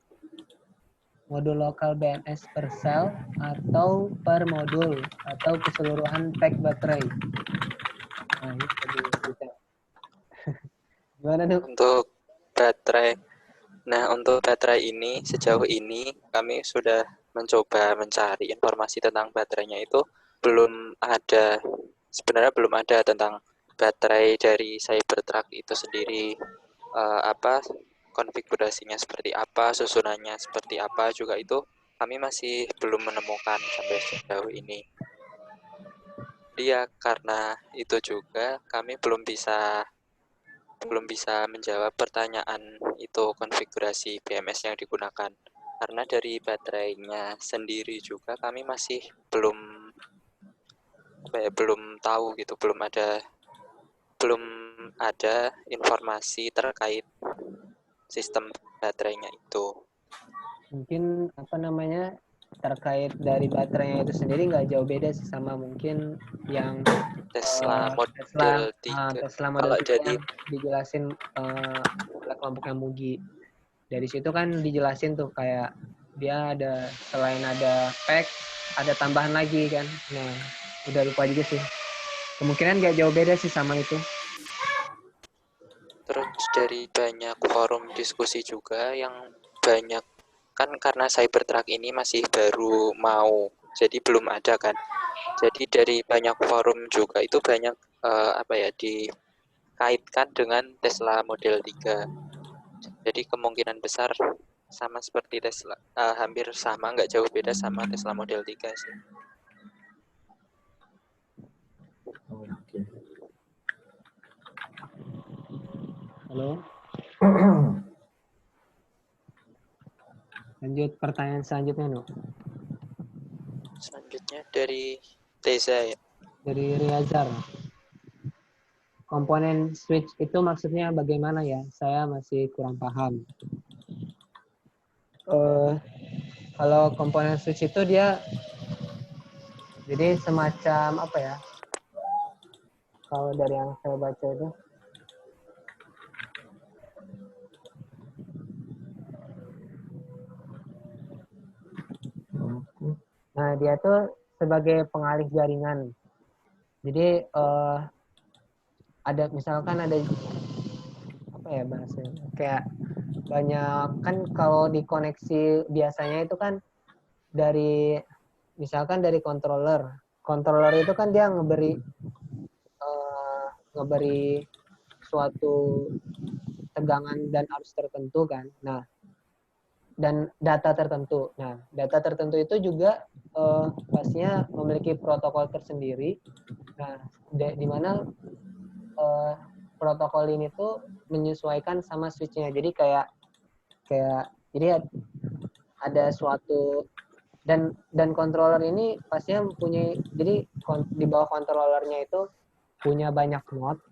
Modul lokal BMS per sel atau per modul atau keseluruhan pack baterai? Nah, ini lebih detail. Gimana tuh? Untuk baterai. Nah, untuk baterai ini sejauh ini kami sudah mencoba mencari informasi tentang baterainya itu sebenarnya belum ada tentang baterai dari Cybertruck itu sendiri, konfigurasinya seperti apa, susunannya seperti apa, juga itu kami masih belum menemukan sampai sejauh ini. Dia karena itu juga kami belum bisa menjawab pertanyaan itu konfigurasi BMS yang digunakan. Karena dari baterainya sendiri juga kami masih belum tahu gitu, belum ada informasi terkait sistem baterainya itu. Mungkin terkait dari baterainya itu sendiri nggak jauh beda sih sama mungkin yang Tesla Model 3. Tesla Model 3 yang dijelasin oleh kelompoknya Mugi. Dari situ kan dijelasin tuh kayak dia ada, selain ada pack, ada tambahan lagi kan. Nah, udah lupa juga sih. Kemungkinan nggak jauh beda sih sama itu. Terus dari banyak forum diskusi juga yang banyak kan, karena Cybertruck ini masih baru mau, jadi belum ada kan. Jadi dari banyak forum juga itu banyak dikaitkan dengan Tesla Model 3. Jadi kemungkinan besar sama seperti Tesla, hampir sama, nggak jauh beda sama Tesla Model 3 sih. Oke. Halo. Lanjut pertanyaan selanjutnya, No. Selanjutnya dari Teza ya. Dari Riazar. Komponen switch itu maksudnya bagaimana ya? Saya masih kurang paham. Kalau komponen switch itu dia jadi semacam apa ya? Kalau dari yang saya baca itu, nah dia tuh sebagai pengalih jaringan. Jadi ada misalkan ada apa ya bahasanya? Kayak banyak kan kalau dikoneksi biasanya itu kan dari misalkan dari controller. Controller itu kan dia ngeberi suatu tegangan dan arus tertentu kan. Nah, dan data tertentu. Nah, data tertentu itu juga pastinya memiliki protokol tersendiri. Nah, di mana protokol ini tuh menyesuaikan sama switch-nya. Jadi kayak jadi ada suatu dan controller ini pastinya mempunyai jadi di bawah controllernya itu punya banyak node.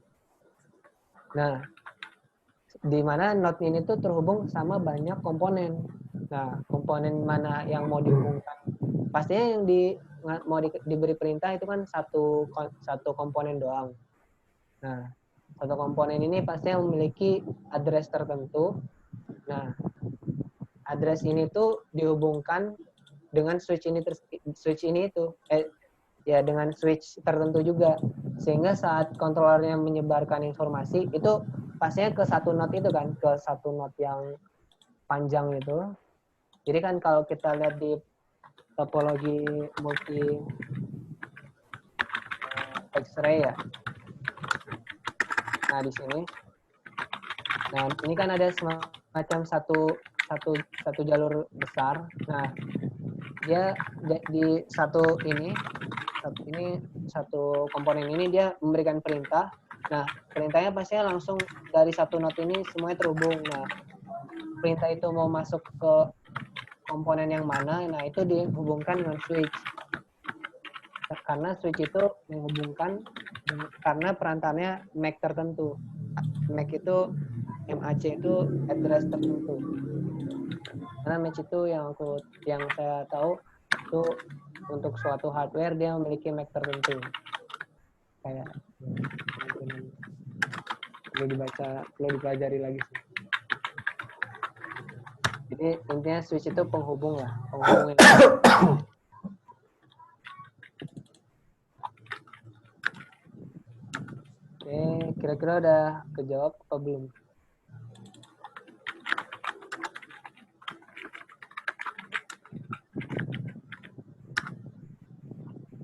Nah, di mana node ini tuh terhubung sama banyak komponen. Nah, komponen mana yang mau dihubungkan? Pastinya yang mau diberi perintah itu kan satu komponen doang. Nah, satu komponen ini pastinya memiliki address tertentu. Nah, address ini tuh dihubungkan dengan switch ini itu ya dengan switch tertentu juga, sehingga saat kontrolernya menyebarkan informasi itu pastinya ke satu node itu kan, ke satu node yang panjang itu. Jadi kan kalau kita lihat di topologi multi X-ray ya, nah di sini, nah ini kan ada semacam satu jalur besar. Nah, dia di satu komponen ini dia memberikan perintah. Nah, perintahnya pastinya langsung dari satu node ini semuanya terhubung. Nah, perintah itu mau masuk ke komponen yang mana, nah itu dihubungkan dengan switch. Karena switch itu menghubungkan karena perantaranya MAC tertentu. MAC itu MAC itu address tertentu. Karena MAC itu yang saya tahu itu untuk suatu hardware dia memiliki MAC tertentu. Kayak perlu dipelajari lagi sih. Jadi intinya switch itu penghubung lah, penghubung. Oke, kira-kira udah kejawab apa belum?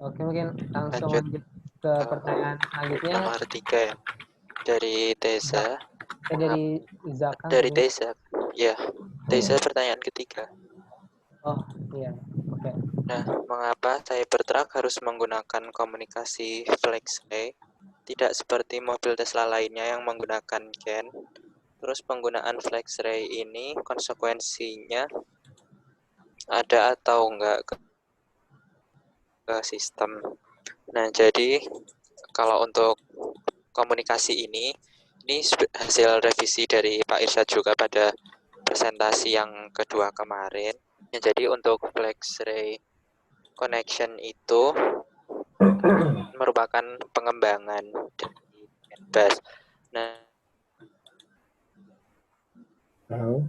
Oke, mungkin langsung lanjut ke pertanyaan selanjutnya. Nomor 3 ya. Dari Teza. Dari Zaka. Dari Teza. Ya, Teza pertanyaan ketiga. Oh, iya. Oke. Nah, mengapa Cybertruck harus menggunakan komunikasi FlexRay? Tidak seperti mobil Tesla lainnya yang menggunakan CAN. Terus penggunaan FlexRay ini konsekuensinya ada atau enggak ke sistem. Nah, jadi kalau untuk komunikasi ini hasil revisi dari Pak Irsyad juga pada presentasi yang kedua kemarin. Ya, jadi untuk FlexRay connection itu merupakan pengembangan dari Bus. Nah, Halo.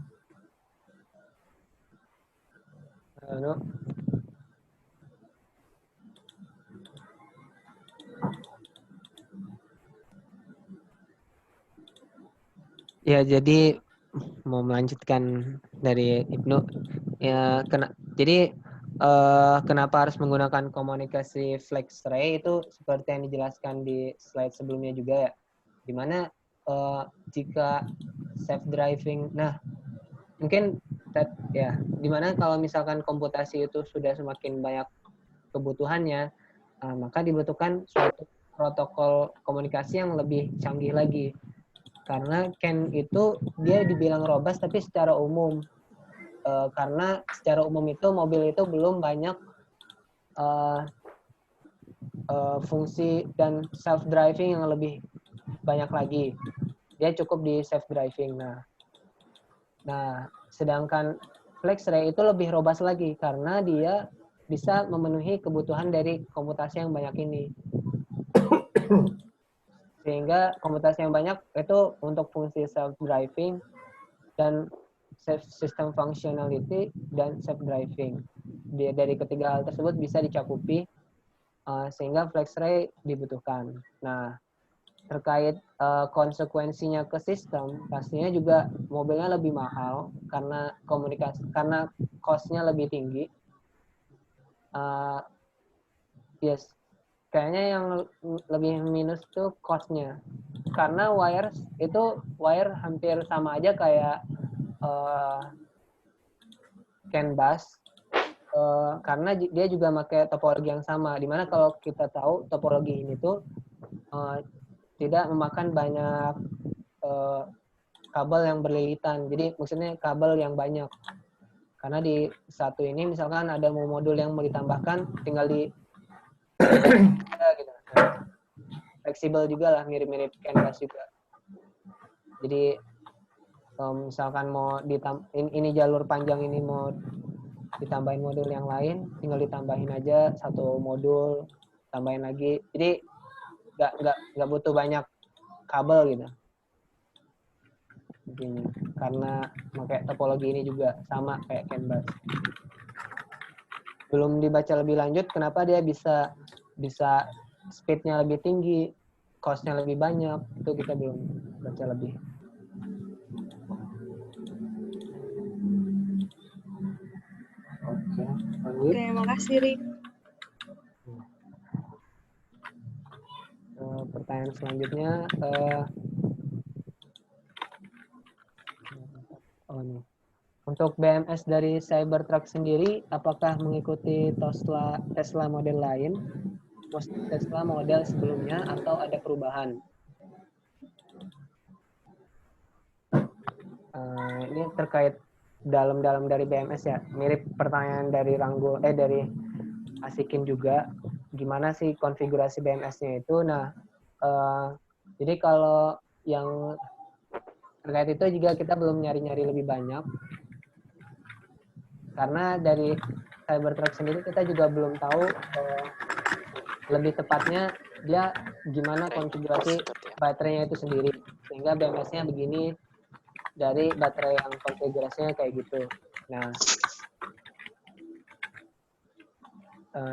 Ya, jadi mau melanjutkan dari Ibnu. Ya, jadi kenapa harus menggunakan komunikasi FlexRay itu seperti yang dijelaskan di slide sebelumnya juga ya. Dimana jika self driving, nah mungkin ya, dimana kalau misalkan komputasi itu sudah semakin banyak kebutuhannya, maka dibutuhkan suatu protokol komunikasi yang lebih canggih lagi. Karena CAN itu dia dibilang robust tapi secara umum. Karena secara umum itu mobil itu belum banyak fungsi dan self driving yang lebih banyak lagi. Dia cukup di self driving. Nah, sedangkan FlexRay itu lebih robust lagi karena dia bisa memenuhi kebutuhan dari komputasi yang banyak ini. Sehingga komputasi yang banyak itu untuk fungsi self-driving dan system functionality dan self-driving. Dari ketiga hal tersebut bisa dicakupi sehingga FlexRay dibutuhkan. Nah, terkait konsekuensinya ke sistem, pastinya juga mobilnya lebih mahal karena cost-nya lebih tinggi. Yes, kayaknya yang lebih minus tuh cost-nya. Karena wire hampir sama aja kayak CAN bus. Karena dia juga pakai topologi yang sama. Dimana kalau kita tahu topologi ini tuh tidak memakan banyak kabel yang berlilitan. Jadi maksudnya kabel yang banyak. Karena di satu ini misalkan ada modul yang mau ditambahkan, tinggal di gitu. Fleksibel juga lah, mirip-mirip canvas juga. Jadi misalkan mau ini jalur panjang ini mau ditambahin modul yang lain, tinggal ditambahin aja satu modul, tambahin lagi. Jadi nggak butuh banyak kabel gitu. Begini. Karena pakai topologi ini juga sama kayak canvas. Belum dibaca lebih lanjut kenapa dia bisa speed-nya lebih tinggi, cost-nya lebih banyak, itu kita belum baca lebih. Oke, lanjut. Oke, makasih Rik. Pertanyaan selanjutnya, untuk BMS dari Cybertruck sendiri, apakah mengikuti Tesla model lain, Tesla model sebelumnya, atau ada perubahan? Ini terkait dalam dari BMS ya, mirip pertanyaan dari dari Asikin juga, gimana sih konfigurasi BMS-nya itu. Nah, jadi kalau yang terkait itu juga kita belum nyari-nyari lebih banyak, karena dari Cybertruck sendiri kita juga belum tahu lebih tepatnya dia gimana konfigurasi baterainya itu sendiri, sehingga BMS-nya begini dari baterai yang konfigurasinya kayak gitu. Nah,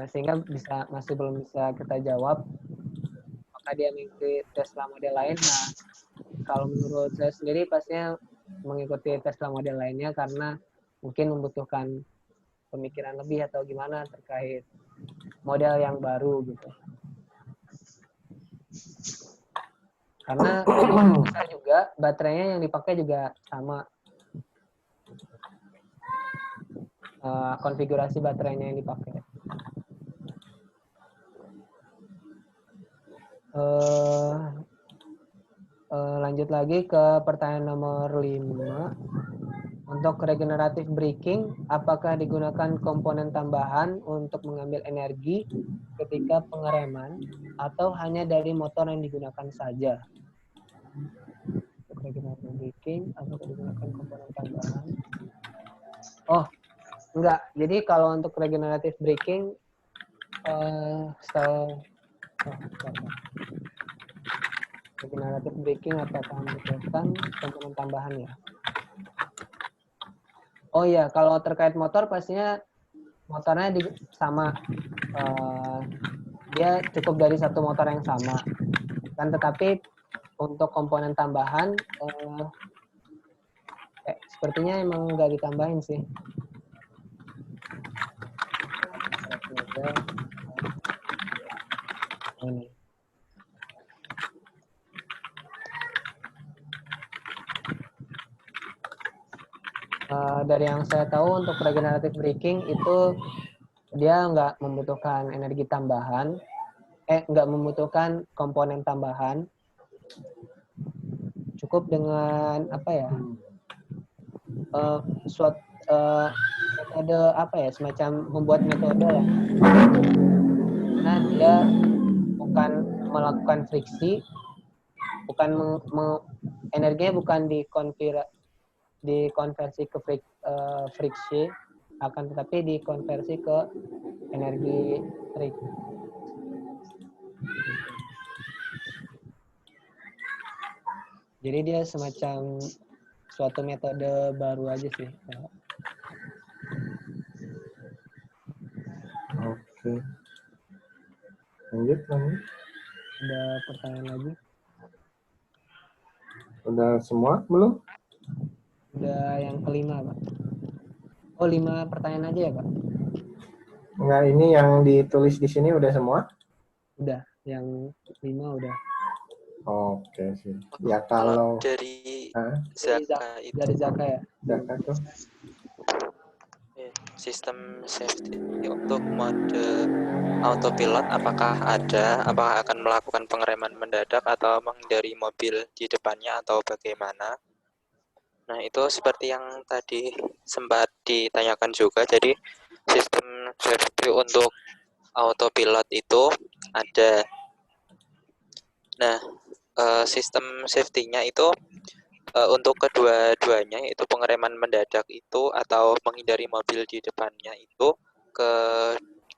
sehingga masih belum bisa kita jawab apakah dia mengikuti Tesla model lain. Nah, kalau menurut saya sendiri pastinya mengikuti Tesla model lainnya karena mungkin membutuhkan pemikiran lebih atau gimana terkait model yang baru gitu. Karena besar juga baterainya yang dipakai juga sama. Konfigurasi baterainya yang dipakai. Lanjut lagi ke pertanyaan nomor 5. Untuk regenerative braking, apakah digunakan komponen tambahan untuk mengambil energi ketika pengereman atau hanya dari motor yang digunakan saja? Untuk regenerative braking, apakah digunakan komponen tambahan? Oh, enggak. Jadi kalau untuk regenerative braking, regenerative braking apakah membutuhkan komponen tambahan ya? Oh iya, kalau terkait motor pastinya motornya sama. Dia cukup dari satu motor yang sama. Kan tetapi untuk komponen tambahan sepertinya emang nggak ditambahin sih. Ini. Dari yang saya tahu untuk regenerative braking itu dia nggak membutuhkan energi tambahan, nggak membutuhkan komponen tambahan, cukup dengan apa ya, metode apa ya, semacam membuat metode lah, karena dia melakukan friksi, bukan energinya bukan dikonversi ke friksi, akan tetapi dikonversi ke energi listrik. Jadi dia semacam suatu metode baru aja sih. Oke. Lanjut. Ada pertanyaan lagi? Udah semua belum? Udah yang kelima, Pak. Oh, 5 pertanyaan aja ya, Pak? Enggak, ini yang ditulis di sini udah semua? Udah, yang 5 udah. Oke sih. Ya kalau dari Dari Zaka itu, dari Zaka ya? Zaka tuh. sistem safety untuk mode autopilot apakah akan melakukan pengereman mendadak atau menghindari mobil di depannya atau bagaimana? Nah, itu seperti yang tadi sempat ditanyakan juga. Jadi sistem safety untuk autopilot itu ada. Nah, sistem safety-nya itu untuk kedua-duanya, yaitu pengereman mendadak itu atau menghindari mobil di depannya itu,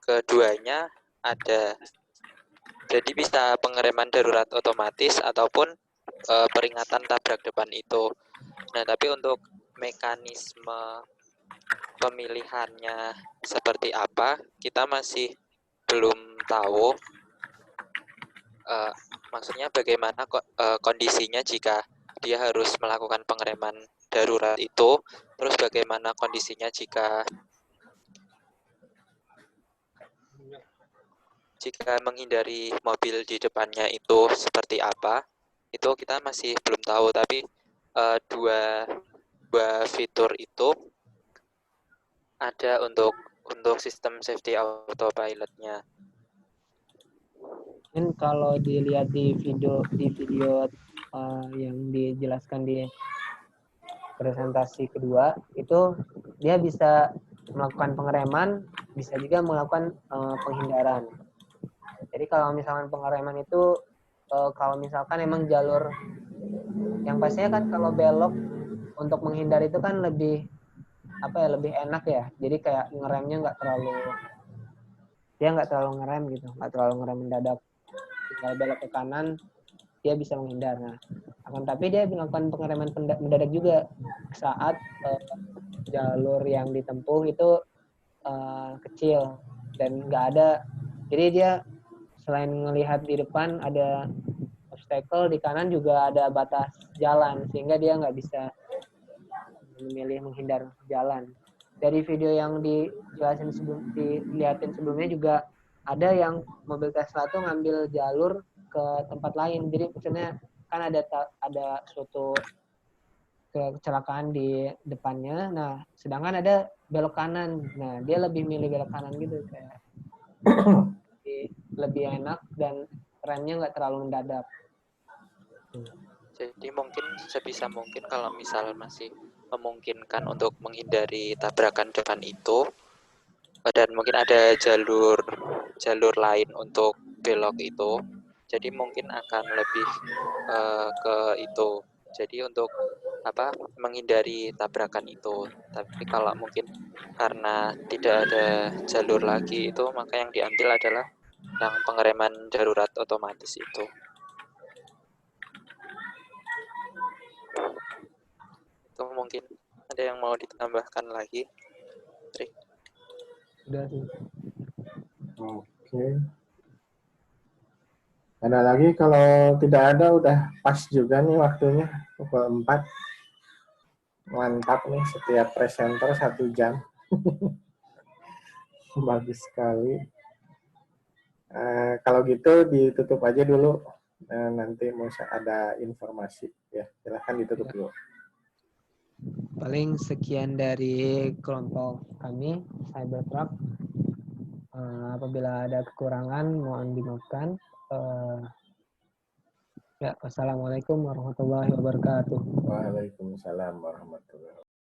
keduanya ada. Jadi bisa pengereman darurat otomatis ataupun peringatan tabrak depan itu. Nah, tapi untuk mekanisme pemilihannya seperti apa, kita masih belum tahu. Maksudnya bagaimana kondisinya jika dia harus melakukan pengereman darurat itu, terus bagaimana kondisinya jika menghindari mobil di depannya itu seperti apa, itu kita masih belum tahu. Tapi dua fitur itu ada untuk sistem safety autopilot-nya. Mungkin kalau dilihat di video yang dijelaskan di presentasi kedua, itu dia bisa melakukan pengereman, bisa juga melakukan penghindaran. Jadi kalau misalkan pengereman itu kalau misalkan emang jalur yang pastinya kan kalau belok untuk menghindar itu kan lebih lebih enak ya. Jadi kayak ngeremnya nggak terlalu ngerem gitu, nggak terlalu ngerem mendadak. Tinggal belok ke kanan, dia bisa menghindar. Nah, tapi dia melakukan pengereman mendadak juga saat jalur yang ditempuh itu kecil dan nggak ada. Jadi dia selain melihat di depan ada obstacle, di kanan juga ada batas jalan, sehingga dia nggak bisa memilih menghindar jalan. Dari video yang dilihatin sebelumnya juga ada yang mobil Tesla tuh ngambil jalur ke tempat lain. Jadi maksudnya kan ada suatu kecelakaan di depannya. Nah, sedangkan ada belok kanan. Nah, dia lebih milih belok kanan gitu kayak lebih enak dan remnya nggak terlalu mendadak. Jadi mungkin sebisa mungkin kalau misal masih memungkinkan untuk menghindari tabrakan depan itu, dan mungkin ada jalur lain untuk belok itu, jadi mungkin akan lebih ke itu. Jadi untuk menghindari tabrakan itu. Tapi kalau mungkin karena tidak ada jalur lagi itu, maka yang diambil adalah yang pengereman darurat otomatis itu. Itu mungkin ada yang mau ditambahkan lagi, Trik? Udah sih. Oke. Ada lagi? Kalau tidak ada udah pas juga nih waktunya, pukul 4. Mantap nih, setiap presenter 1 jam. Bagus sekali. Kalau gitu ditutup aja dulu. Nanti mau ada informasi ya, silahkan ditutup dulu. Paling sekian dari kelompok kami Cybertruck. Apabila ada kekurangan mohon dimaafkan. Wassalamualaikum warahmatullahi wabarakatuh. Waalaikumsalam warahmatullahi wabarakatuh.